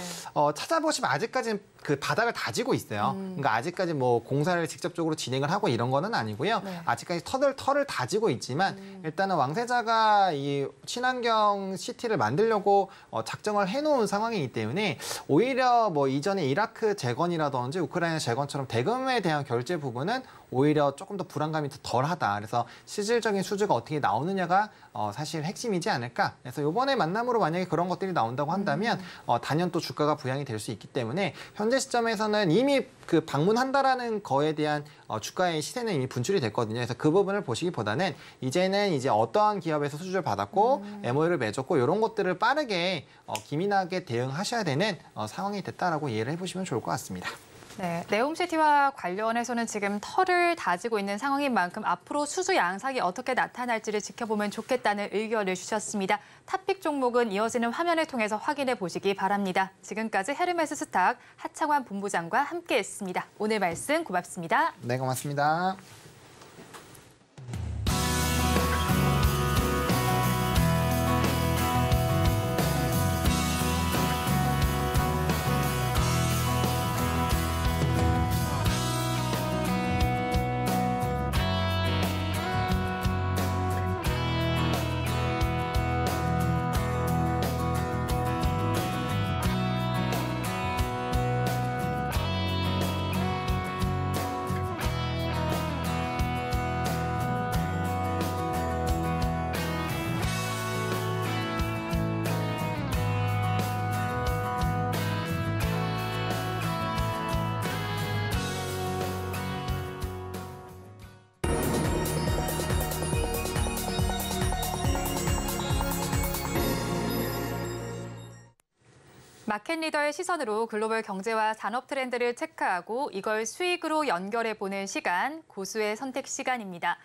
찾아보시면 아직까지는 그 바닥을 다지고 있어요. 그러니까 아직까지 뭐 공사를 직접적으로 진행을 하고 이런 거는 아니고요. 네. 아직까지 털을 다지고 있지만 일단은 왕세자가 이 친환경 시티를 만들려고 작정을 해놓은 상황이기 때문에 오히려 뭐 이전에 이라크 재건이라든지 우크라이나 재건처럼 대금에 대한 결제 부분은 오히려 조금 더 불안감이 더 덜하다. 그래서 실질적인 수주가 어떻게 나오느냐가 사실 핵심이지 않을까. 그래서 이번에 만남으로 만약에 그런 것들이 나온다고 한다면 단연 또 주가가 부양이 될 수 있기 때문에 현재 시점에서는 이미 그 방문한다라는 거에 대한 주가의 시세는 이미 분출이 됐거든요. 그래서 그 부분을 보시기보다는 이제는 이제 어떠한 기업에서 수주를 받았고 MOU를 맺었고 이런 것들을 빠르게 기민하게 대응하셔야 되는 상황이 됐다라고 이해를 해보시면 좋을 것 같습니다. 네, 네옴시티와 관련해서는 지금 털을 다지고 있는 상황인 만큼 앞으로 수주 양상이 어떻게 나타날지를 지켜보면 좋겠다는 의견을 주셨습니다. 탑픽 종목은 이어지는 화면을 통해서 확인해 보시기 바랍니다. 지금까지 헤르메스 스탁 하창환 본부장과 함께했습니다. 오늘 말씀 고맙습니다. 네, 고맙습니다. 마켓 리더의 시선으로 글로벌 경제와 산업 트렌드를 체크하고 이걸 수익으로 연결해보는 시간, 고수의 선택 시간입니다.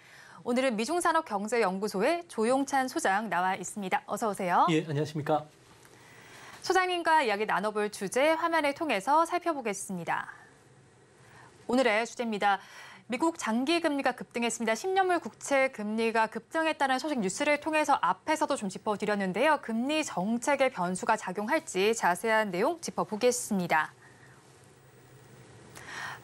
오늘은 미중산업경제연구소의 조용찬 소장 나와 있습니다. 어서 오세요. 예, 안녕하십니까. 소장님과 이야기 나눠볼 주제 화면을 통해서 살펴보겠습니다. 오늘의 주제입니다. 미국 장기금리가 급등했습니다. 10년물 국채 금리가 급등했다는 소식 뉴스를 통해서 앞에서도 좀 짚어드렸는데요. 금리 정책의 변수가 작용할지 자세한 내용 짚어보겠습니다.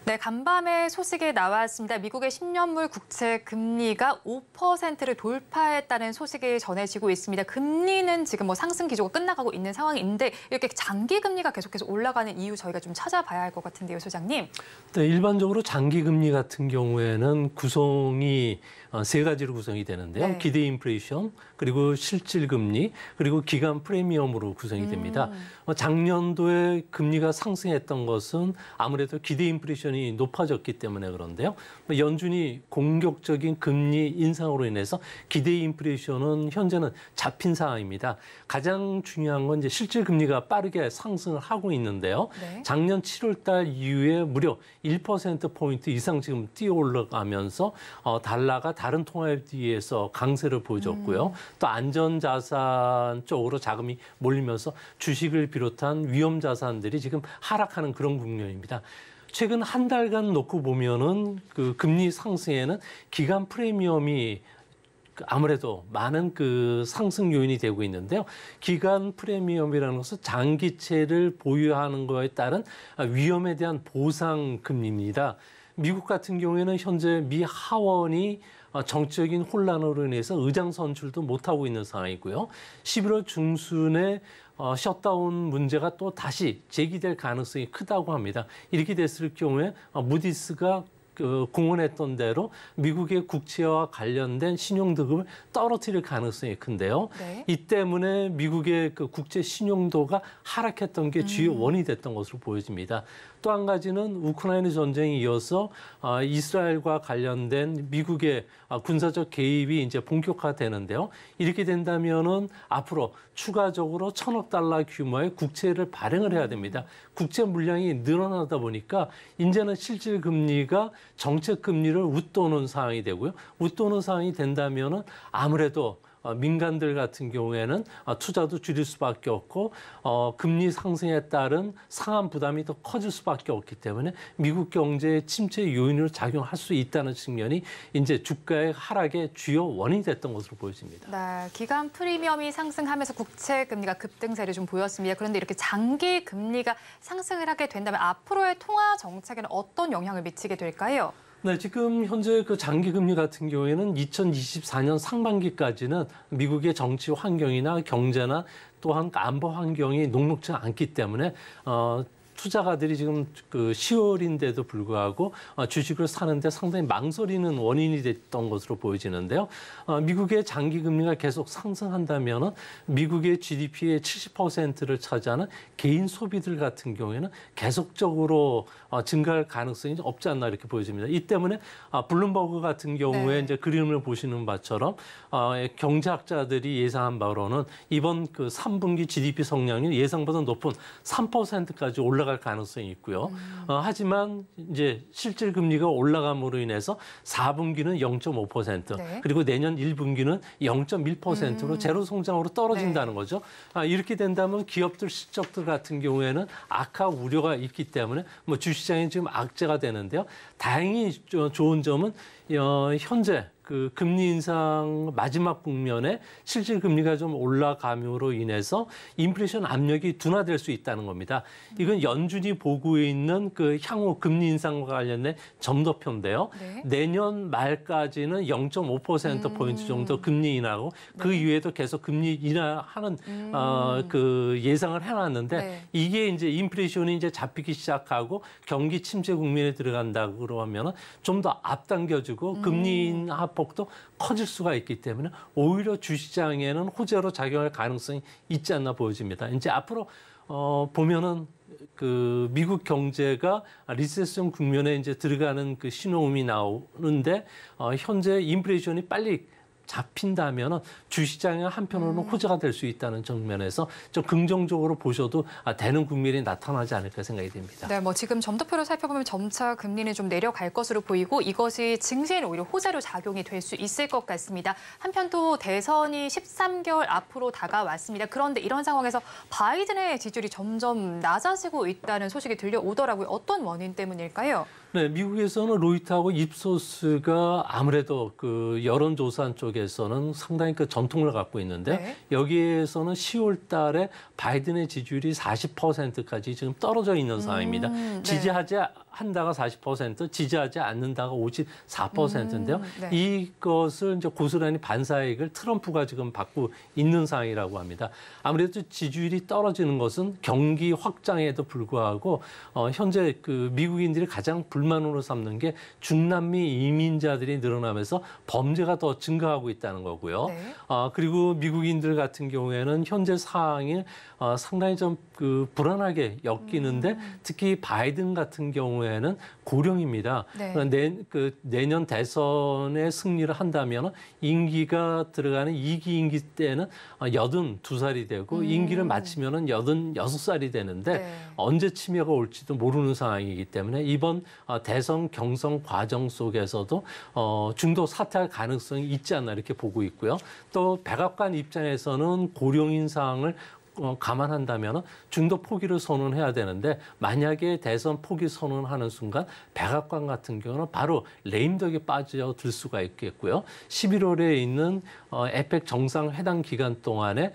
네, 간밤에 소식이 나왔습니다. 미국의 10년물 국채 금리가 5%를 돌파했다는 소식이 전해지고 있습니다. 금리는 지금 뭐 상승 기조가 끝나가고 있는 상황인데 이렇게 장기 금리가 계속해서 올라가는 이유 저희가 좀 찾아봐야 할 것 같은데요, 소장님. 네, 일반적으로 장기 금리 같은 경우에는 구성이 세 가지로 구성이 되는데요. 네. 기대 인플레이션, 그리고 실질 금리, 그리고 기간 프리미엄으로 구성이 됩니다. 작년도에 금리가 상승했던 것은 아무래도 기대 인플레이션이 인플레이션이 높아졌기 때문에 그런데요. 연준이 공격적인 금리 인상으로 인해서 기대 인플레이션은 현재는 잡힌 상황입니다. 가장 중요한 건 이제 실질 금리가 빠르게 상승을 하고 있는데요. 네. 작년 7월 달 이후에 무려 1%포인트 이상 지금 뛰어 올라가면서 달러가 다른 통화에 비해서 강세를 보여줬고요. 또 안전자산 쪽으로 자금이 몰리면서 주식을 비롯한 위험 자산들이 지금 하락하는 그런 국면입니다. 최근 한 달간 놓고 보면은 그 금리 상승에는 기간 프리미엄이 아무래도 많은 그 상승 요인이 되고 있는데요. 기간 프리미엄이라는 것은 장기채를 보유하는 것에 따른 위험에 대한 보상 금리입니다. 미국 같은 경우에는 현재 미 하원이 정치적인 혼란으로 인해서 의장 선출도 못하고 있는 상황이고요. 11월 중순에 셧다운 문제가 또 다시 제기될 가능성이 크다고 합니다. 이렇게 됐을 경우에 무디스가 공언했던 대로 미국의 국채와 관련된 신용등급을 떨어뜨릴 가능성이 큰데요. 네. 이 때문에 미국의 그 국제 신용도가 하락했던 게 주요 원인이 됐던 것으로 보여집니다. 또 한 가지는 우크라이나 전쟁에 이어서 이스라엘과 관련된 미국의 군사적 개입이 이제 본격화되는데요. 이렇게 된다면은 앞으로 추가적으로 1,000억 달러 규모의 국채를 발행을 해야 됩니다. 국채 물량이 늘어나다 보니까 이제는 실질 금리가 정책 금리를 웃도는 상황이 되고요. 웃도는 상황이 된다면은 아무래도 민간들 같은 경우에는 투자도 줄일 수밖에 없고 금리 상승에 따른 상한 부담이 더 커질 수밖에 없기 때문에 미국 경제의 침체 요인으로 작용할 수 있다는 측면이 이제 주가의 하락의 주요 원인이 됐던 것으로 보여집니다. 네, 기간 프리미엄이 상승하면서 국채 금리가 급등세를 좀 보였습니다. 그런데 이렇게 장기 금리가 상승을 하게 된다면 앞으로의 통화 정책에는 어떤 영향을 미치게 될까요? 네, 지금 현재 그 장기 금리 같은 경우에는 2024년 상반기까지는 미국의 정치 환경이나 경제나 또한 안보 환경이 녹록지 않기 때문에 투자가들이 지금 그 10월인데도 불구하고 주식을 사는데 상당히 망설이는 원인이 됐던 것으로 보여지는데요. 미국의 장기 금리가 계속 상승한다면은 미국의 GDP의 70%를 차지하는 개인 소비들 같은 경우에는 계속적으로 증가할 가능성이 없지 않나 이렇게 보여집니다. 이 때문에 블룸버그 같은 경우에 네. 이제 그림을 보시는 바처럼 경제학자들이 예상한 바로는 이번 그 3분기 GDP 성장률 예상보다 높은 3%까지 올라갈 가능성이 있고요. 하지만 이제 실질 금리가 올라감으로 인해서 4분기는 0.5% 네. 그리고 내년 1분기는 0.1%로 제로 성장으로 떨어진다는 거죠. 이렇게 된다면 기업들 실적들 같은 경우에는 악화 우려가 있기 때문에 뭐 주시장이 지금 악재가 되는데요. 다행히 좋은 점은 현재 그 금리 인상 마지막 국면에 실질 금리가 좀 올라감으로 인해서 인플레이션 압력이 둔화될 수 있다는 겁니다. 이건 연준이 보고 있는 그 향후 금리 인상과 관련된 점도표인데요. 네. 내년 말까지는 0.5%포인트 정도 금리 인하고 그 이후에도 계속 금리 인하하는 그 예상을 해놨는데 네. 이게 이제 인플레이션이 이제 잡히기 시작하고 경기 침체 국면에 들어간다고 그러면은 좀 더 앞당겨주고 금리 인하 폭도 커질 수가 있기 때문에 오히려 주시장에는 호재로 작용할 가능성이 있지 않나 보여집니다. 이제 앞으로 보면은 그 미국 경제가 리세션 국면에 이제 들어가는 그 신호음이 나오는데 현재 인플레이션이 빨리 잡힌다면 주시장의 한편으로는 호재가 될 수 있다는 측면에서 좀 긍정적으로 보셔도 되는 국면이 나타나지 않을까 생각이 됩니다. 네, 뭐 지금 점도표를 살펴보면 점차 금리는 좀 내려갈 것으로 보이고 이것이 증시에는 오히려 호재로 작용이 될 수 있을 것 같습니다. 한편 또 대선이 13개월 앞으로 다가왔습니다. 그런데 이런 상황에서 바이든의 지지율이 점점 낮아지고 있다는 소식이 들려오더라고요. 어떤 원인 때문일까요? 네, 미국에서는 로이터하고 입소스가 아무래도 그 여론조사 쪽에서는 상당히 그 전통을 갖고 있는데 네. 여기에서는 10월 달에 바이든의 지지율이 40%까지 지금 떨어져 있는 상황입니다. 네. 지지하지 한다가 40%, 지지하지 않는다가 54%인데요. 네. 이것을 이제 고스란히 반사이익을 트럼프가 지금 받고 있는 상황이라고 합니다. 아무래도 지지율이 떨어지는 것은 경기 확장에도 불구하고 현재 그 미국인들이 가장 불만으로 삼는 게 중남미 이민자들이 늘어나면서 범죄가 더 증가하고 있다는 거고요. 네. 그리고 미국인들 같은 경우에는 현재 상황이 상당히 좀 그 불안하게 엮이는데 특히 바이든 같은 경우에 경우에는 고령입니다. 네. 내년 대선에 승리를 한다면 임기가 들어가는 2기 임기 때는 82살이 되고 임기를 마치면 86살이 되는데 네. 언제 치매가 올지도 모르는 상황이기 때문에 이번 대선 경선 과정 속에서도 중도 사퇴할 가능성이 있지 않나 이렇게 보고 있고요. 또 백악관 입장에서는 고령인 사항을 감안한다면 중도 포기를 선언해야 되는데 만약에 대선 포기 선언하는 순간 백악관 같은 경우는 바로 레임덕에 빠져들 수가 있겠고요. 11월에 있는 에펙 정상회담 기간 동안에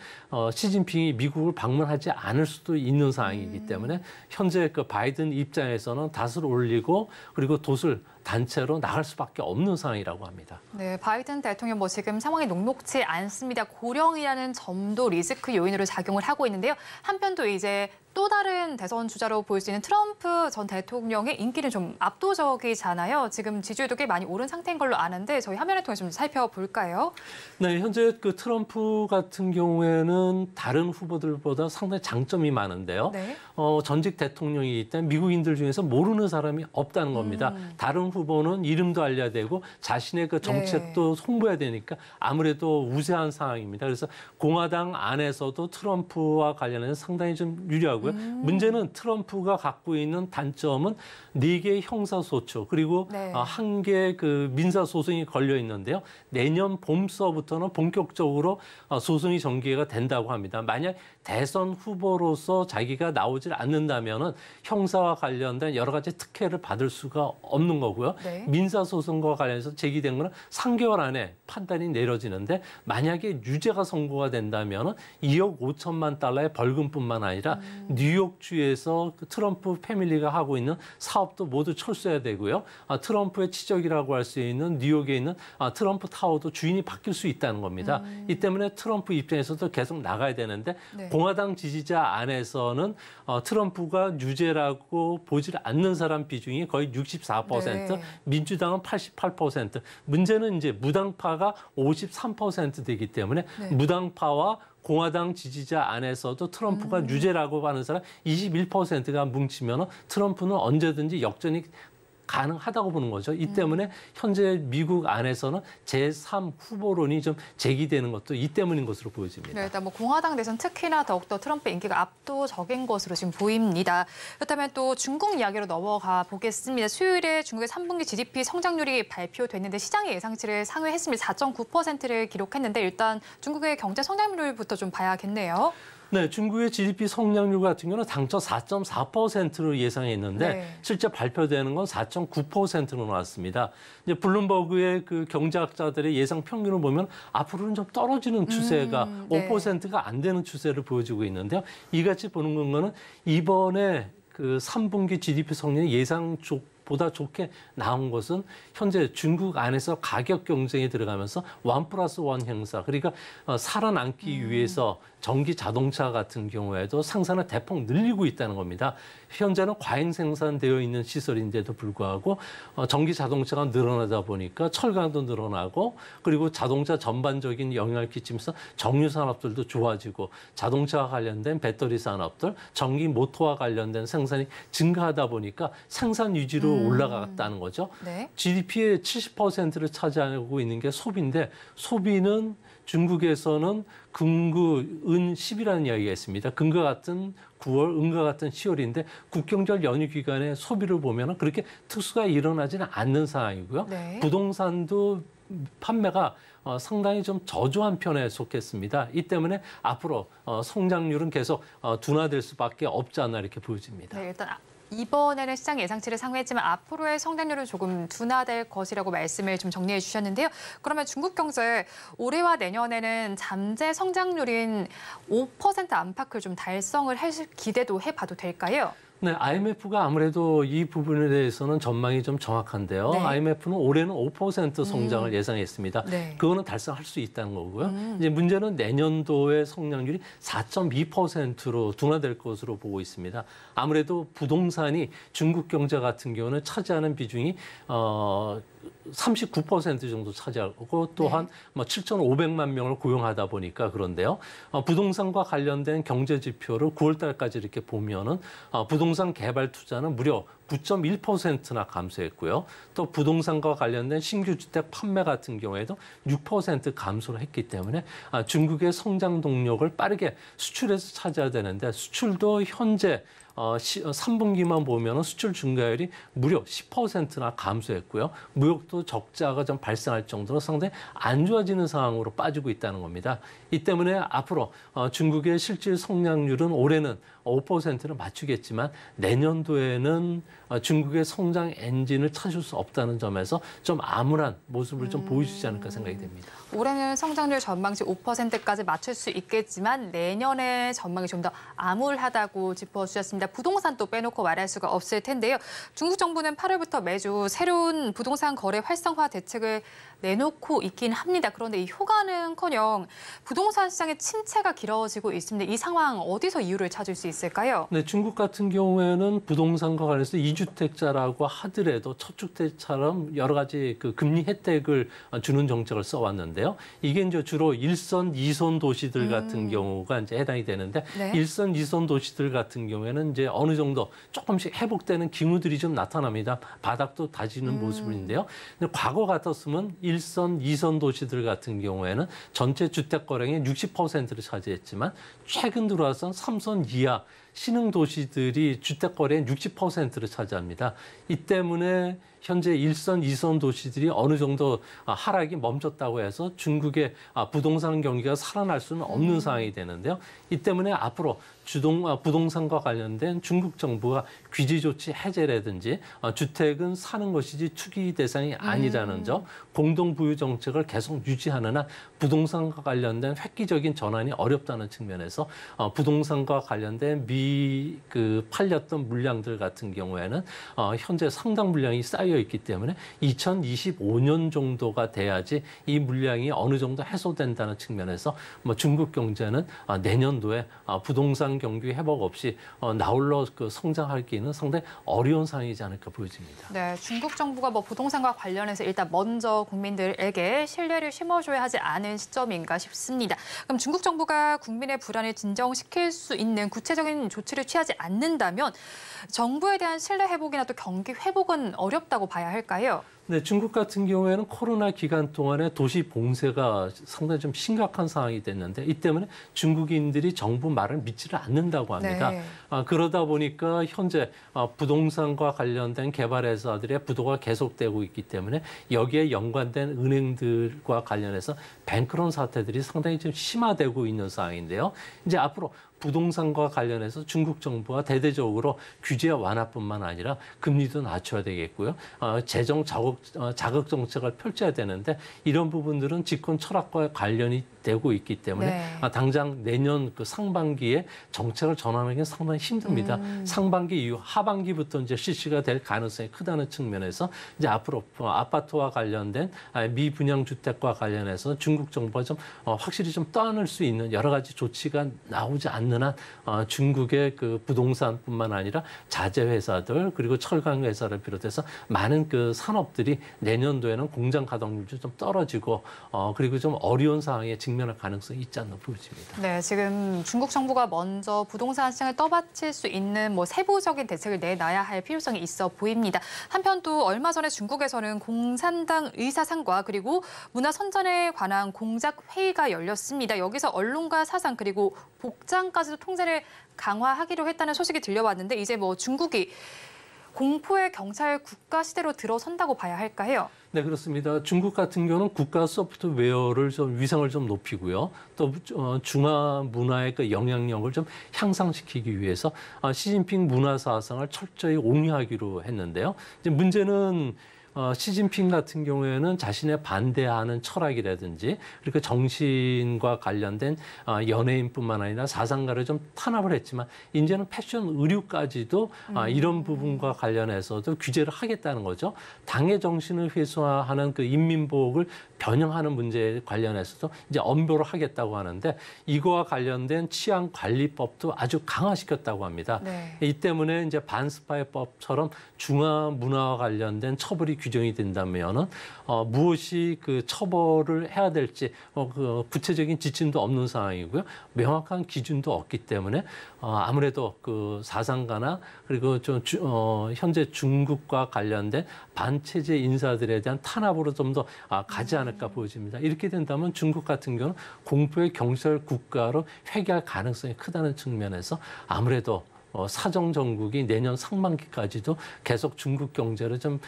시진핑이 미국을 방문하지 않을 수도 있는 상황이기 때문에 현재 그 바이든 입장에서는 닷을 올리고 그리고 돛을 단체로 나갈 수밖에 없는 상황이라고 합니다. 네, 바이든 대통령 뭐 지금 상황이 녹록치 않습니다. 고령이라는 점도 리스크 요인으로 작용을 하고 있는데요. 한편 또 이제 또 다른 대선 주자로 보일 수 있는 트럼프 전 대통령의 인기는 좀 압도적이잖아요. 지금 지지율도 꽤 많이 오른 상태인 걸로 아는데 저희 화면을 통해 좀 살펴볼까요? 네, 현재 그 트럼프 같은 경우에는 다른 후보들보다 상당히 장점이 많은데요. 네. 전직 대통령이기 때문에 미국인들 중에서 모르는 사람이 없다는 겁니다. 다른 후보는 이름도 알려야 되고 자신의 그 정책도 홍보해야 되니까 아무래도 우세한 상황입니다. 그래서 공화당 안에서도 트럼프와 관련해서 상당히 좀 유리하고 문제는 트럼프가 갖고 있는 단점은 4개의 형사소추 그리고 네. 1개 그 민사소송이 걸려 있는데요. 내년 봄서부터는 본격적으로 소송이 전개가 된다고 합니다. 만약 대선 후보로서 자기가 나오질 않는다면은 형사와 관련된 여러 가지 특혜를 받을 수가 없는 거고요. 네. 민사소송과 관련해서 제기된 거는 3개월 안에 판단이 내려지는데 만약에 유죄가 선고가 된다면은 2억 5천만 달러의 벌금뿐만 아니라 뉴욕주에서 그 트럼프 패밀리가 하고 있는 사업도 모두 철수해야 되고요. 트럼프의 치적이라고 할 수 있는 뉴욕에 있는 트럼프 타워도 주인이 바뀔 수 있다는 겁니다. 이 때문에 트럼프 입장에서도 계속 나가야 되는데 네. 공화당 지지자 안에서는 트럼프가 유죄라고 보질 않는 사람 비중이 거의 64%, 네. 민주당은 88%. 문제는 이제 무당파가 53% 되기 때문에 네. 무당파와 공화당 지지자 안에서도 트럼프가 유죄라고 하는 사람 21%가 뭉치면 트럼프는 언제든지 역전이 가능하다고 보는 거죠. 이 때문에 현재 미국 안에서는 제3 후보론이 좀 제기되는 것도 이 때문인 것으로 보여집니다. 네, 일단 뭐 공화당 내선 특히나 더욱더 트럼프의 인기가 압도적인 것으로 지금 보입니다. 그렇다면 또 중국 이야기로 넘어가 보겠습니다. 수요일에 중국의 3분기 GDP 성장률이 발표됐는데 시장의 예상치를 상회했습니다. 4.9%를 기록했는데 일단 중국의 경제 성장률부터 좀 봐야겠네요. 네, 중국의 GDP 성장률 같은 경우는 당초 4.4%로 예상했는데 네. 실제 발표되는 건 4.9%로 나왔습니다. 이제 블룸버그의 그 경제학자들의 예상 평균을 보면 앞으로는 좀 떨어지는 추세가 네. 5%가 안 되는 추세를 보여주고 있는데요. 이같이 보는 거는 이번에 그 3분기 GDP 성장이 보다 좋게 나온 것은 현재 중국 안에서 가격 경쟁이 들어가면서 1+1 형사, 그러니까 살아남기 위해서 전기 자동차 같은 경우에도 생산을 대폭 늘리고 있다는 겁니다. 현재는 과잉 생산되어 있는 시설인데도 불구하고 전기 자동차가 늘어나다 보니까 철강도 늘어나고 그리고 자동차 전반적인 영향을 끼치면서 정유 산업들도 좋아지고 자동차와 관련된 배터리 산업들, 전기 모터와 관련된 생산이 증가하다 보니까 생산 유지로 올라갔다는 거죠. 네. GDP의 70%를 차지하고 있는 게 소비인데 소비는 중국에서는 금구, 은, 10이라는 이야기가 있습니다. 금과 같은 9월, 은과 같은 10월인데 국경절 연휴 기간에 소비를 보면 그렇게 특수가 일어나지는 않는 상황이고요. 네. 부동산도 판매가 상당히 좀 저조한 편에 속했습니다. 이 때문에 앞으로 성장률은 계속 둔화될 수밖에 없지 않나 이렇게 보여집니다. 네, 일단 이번에는 시장 예상치를 상회했지만 앞으로의 성장률은 조금 둔화될 것이라고 말씀을 좀 정리해 주셨는데요. 그러면 중국 경제 올해와 내년에는 잠재 성장률인 5% 안팎을 좀 달성을 할 기대도 해봐도 될까요? 네, IMF가 아무래도 이 부분에 대해서는 전망이 좀 정확한데요. 네. IMF는 올해는 5% 성장을 예상했습니다. 네. 그거는 달성할 수 있다는 거고요. 이제 문제는 내년도의 성장률이 4.2%로 둔화될 것으로 보고 있습니다. 아무래도 부동산이 중국 경제 같은 경우는 차지하는 비중이 39% 정도 차지하고 또한 뭐 7,500만 명을 고용하다 보니까 그런데요. 부동산과 관련된 경제 지표를 9월 달까지 이렇게 보면은 부동산 개발 투자는 무려 9.1%나 감소했고요. 또 부동산과 관련된 신규 주택 판매 같은 경우에도 6% 감소를 했기 때문에 중국의 성장 동력을 빠르게 수출에서 찾아야 되는데 수출도 현재 3분기만 보면 수출 증가율이 무려 10%나 감소했고요. 무역도 적자가 좀 발생할 정도로 상당히 안 좋아지는 상황으로 빠지고 있다는 겁니다. 이 때문에 앞으로 중국의 실질 성장률은 올해는 5%를 맞추겠지만 내년도에는 중국의 성장 엔진을 찾을 수 없다는 점에서 좀 암울한 모습을 좀 보여주지 않을까 생각이 됩니다. 올해는 성장률 전망치 5%까지 맞출 수 있겠지만 내년의 전망이 좀 더 암울하다고 짚어주셨습니다. 부동산 또 빼놓고 말할 수가 없을 텐데요. 중국 정부는 8월부터 매주 새로운 부동산 거래 활성화 대책을 내놓고 있긴 합니다. 그런데 이 효과는커녕 부동산 시장의 침체가 길어지고 있습니다. 이 상황 어디서 이유를 찾을 수 있을까요? 네, 중국 같은 경우에는 부동산과 관련해서 2주택자라고 하더라도 첫 주택처럼 여러 가지 그 금리 혜택을 주는 정책을 써왔는데요. 이게 이제 주로 1선, 2선 도시들 같은 경우가 이제 해당이 되는데 네. 1선, 2선 도시들 같은 경우에는 이제 어느 정도 조금씩 회복되는 징후들이 좀 나타납니다. 바닥도 다지는 모습인데요. 근데 과거 같았으면 1선, 2선 도시들 같은 경우에는 전체 주택 거래의 60%를 차지했지만 최근 들어와서 3선 이하 신흥 도시들이 주택 거래의 60%를 차지합니다. 이 때문에 현재 1선, 2선 도시들이 어느 정도 하락이 멈췄다고 해서 중국의 부동산 경기가 살아날 수는 없는 상황이 되는데요. 이 때문에 앞으로 부동산과 관련된 중국 정부가 규제 조치 해제라든지 주택은 사는 것이지 투기 대상이 아니라는 점, 공동 부유 정책을 계속 유지하는 한 부동산과 관련된 획기적인 전환이 어렵다는 측면에서 부동산과 관련된 팔렸던 물량들 같은 경우에는 현재 상당 물량이 쌓여 있기 때문에 2025년 정도가 돼야지 이 물량이 어느 정도 해소된다는 측면에서 중국 경제는 내년도에 부동산 경기 회복 없이 나홀로 성장하기는 상당히 어려운 상황이지 않을까 보여집니다. 네, 중국 정부가 부동산과 관련해서 일단 먼저 국민들에게 신뢰를 심어줘야 하지 않은 시점인가 싶습니다. 그럼 중국 정부가 국민의 불안을 진정시킬 수 있는 구체적인 조치를 취하지 않는다면 정부에 대한 신뢰 회복이나 또 경기 회복은 어렵다고 봐야 할까요? 네, 중국 같은 경우에는 코로나 기간 동안에 도시 봉쇄가 상당히 좀 심각한 상황이 됐는데 이 때문에 중국인들이 정부 말을 믿지를 않는다고 합니다. 네. 그러다 보니까 현재 부동산과 관련된 개발 회사들의 부도가 계속되고 있기 때문에 여기에 연관된 은행들과 관련해서 뱅크런 사태들이 상당히 좀 심화되고 있는 상황인데요. 이제 앞으로 부동산과 관련해서 중국 정부가 대대적으로 규제 완화뿐만 아니라 금리도 낮춰야 되겠고요. 재정 자극 정책을 펼쳐야 되는데 이런 부분들은 집권 철학과 관련이 되고 있기 때문에 네. 당장 내년 상반기에 정책을 전환하기는 상당히 힘듭니다. 상반기 이후 하반기부터 이제 실시가 될 가능성이 크다는 측면에서 이제 앞으로 아파트와 관련된 미분양 주택과 관련해서 중국 정부가 좀 확실히 좀 떠안을 수 있는 여러 가지 조치가 나오지 않는 한 중국의 부동산뿐만 아니라 자재 회사들 그리고 철강 회사를 비롯해서 많은 산업들이 내년도에는 공장 가동률도 좀 떨어지고 그리고 좀 어려운 상황에 직면할 가능성이 있지 않나 보여집니다. 네, 지금 중국 정부가 먼저 부동산 시장을 떠받칠 수 있는 세부적인 대책을 내놔야 할 필요성이 있어 보입니다. 한편 또 얼마 전에 중국에서는 공산당 의사상과 그리고 문화선전에 관한 공작 회의가 열렸습니다. 여기서 언론과 사상 그리고 복장까지도 통제를 강화하기로 했다는 소식이 들려왔는데 이제 중국이 공포의 경찰 국가 시대로 들어선다고 봐야 할까요? 네, 그렇습니다. 중국 같은 경우는 국가 소프트웨어를 위상을 좀 높이고요. 또 중화 문화의 영향력을 좀 향상시키기 위해서 시진핑 문화 사상을 철저히 옹호하기로 했는데요. 이제 문제는 시진핑 같은 경우에는 자신의 반대하는 철학이라든지 그리고 정신과 관련된 연예인뿐만 아니라 사상가를 좀 탄압을 했지만 이제는 패션 의류까지도 이런 부분과 관련해서도 규제를 하겠다는 거죠. 당의 정신을 회수하는 인민복을 변형하는 문제에 관련해서도 이제 엄벌을 하겠다고 하는데 이거와 관련된 치안관리법도 아주 강화시켰다고 합니다. 네. 이 때문에 이제 반스파이법처럼 중화 문화와 관련된 처벌이 규정이 된다면은 무엇이 그 처벌을 해야 될지 그 구체적인 지침도 없는 상황이고요. 명확한 기준도 없기 때문에 아무래도 그 사상가나 그리고 현재 중국과 관련된 반체제 인사들에 대한 탄압으로 좀 더 가지 않을까 보여집니다. 이렇게 된다면 중국 같은 경우는 공포의 경찰 국가로 회귀할 가능성이 크다는 측면에서 아무래도 사정 정국이 내년 상반기까지도 계속 중국 경제를 좀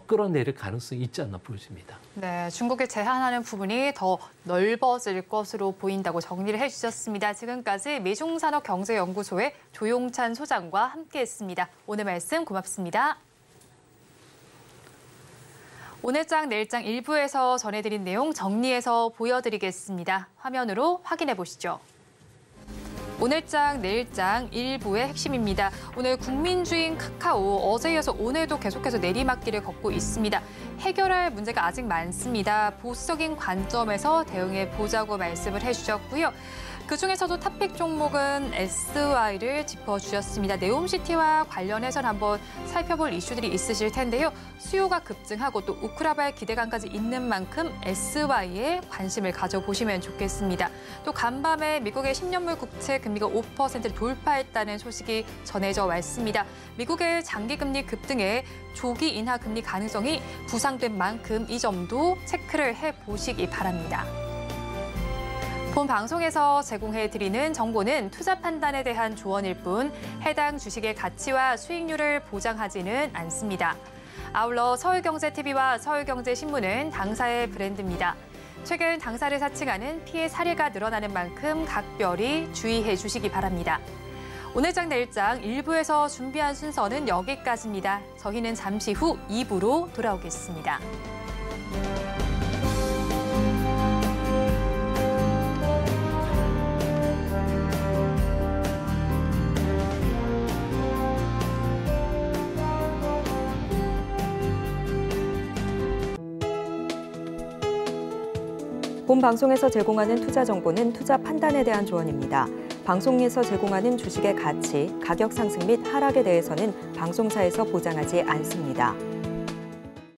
끌어내릴 가능성이 있지 않나 보여집니다. 네, 중국이 제한하는 부분이 더 넓어질 것으로 보인다고 정리를 해주셨습니다. 지금까지 미중산업경제연구소의 조용찬 소장과 함께했습니다. 오늘 말씀 고맙습니다. 오늘장 내일장 일부에서 전해드린 내용 정리해서 보여드리겠습니다. 화면으로 확인해 보시죠. 오늘장 내일장 일부의 핵심입니다. 오늘 국민주인 카카오 어제 이어서 오늘도 계속해서 내리막길을 걷고 있습니다. 해결할 문제가 아직 많습니다. 보수적인 관점에서 대응해 보자고 말씀을 해주셨고요. 그중에서도 탑픽 종목은 SY를 짚어주셨습니다. 네옴시티와 관련해서는 한번 살펴볼 이슈들이 있으실 텐데요. 수요가 급증하고 또 우크라발 기대감까지 있는 만큼 SY에 관심을 가져보시면 좋겠습니다. 또 간밤에 미국의 10년물 국채 금리가 5%를 돌파했다는 소식이 전해져 왔습니다. 미국의 장기금리 급등에 조기 인하 금리 가능성이 부상된 만큼 이 점도 체크를 해보시기 바랍니다. 본 방송에서 제공해드리는 정보는 투자 판단에 대한 조언일 뿐 해당 주식의 가치와 수익률을 보장하지는 않습니다. 아울러 서울경제TV와 서울경제신문은 당사의 브랜드입니다. 최근 당사를 사칭하는 피해 사례가 늘어나는 만큼 각별히 주의해 주시기 바랍니다. 오늘장 내일장 1부에서 준비한 순서는 여기까지입니다. 저희는 잠시 후 2부로 돌아오겠습니다. 본 방송에서 제공하는 투자 정보는 투자 판단에 대한 조언입니다. 방송에서 제공하는 주식의 가치, 가격 상승 및 하락에 대해서는 방송사에서 보장하지 않습니다.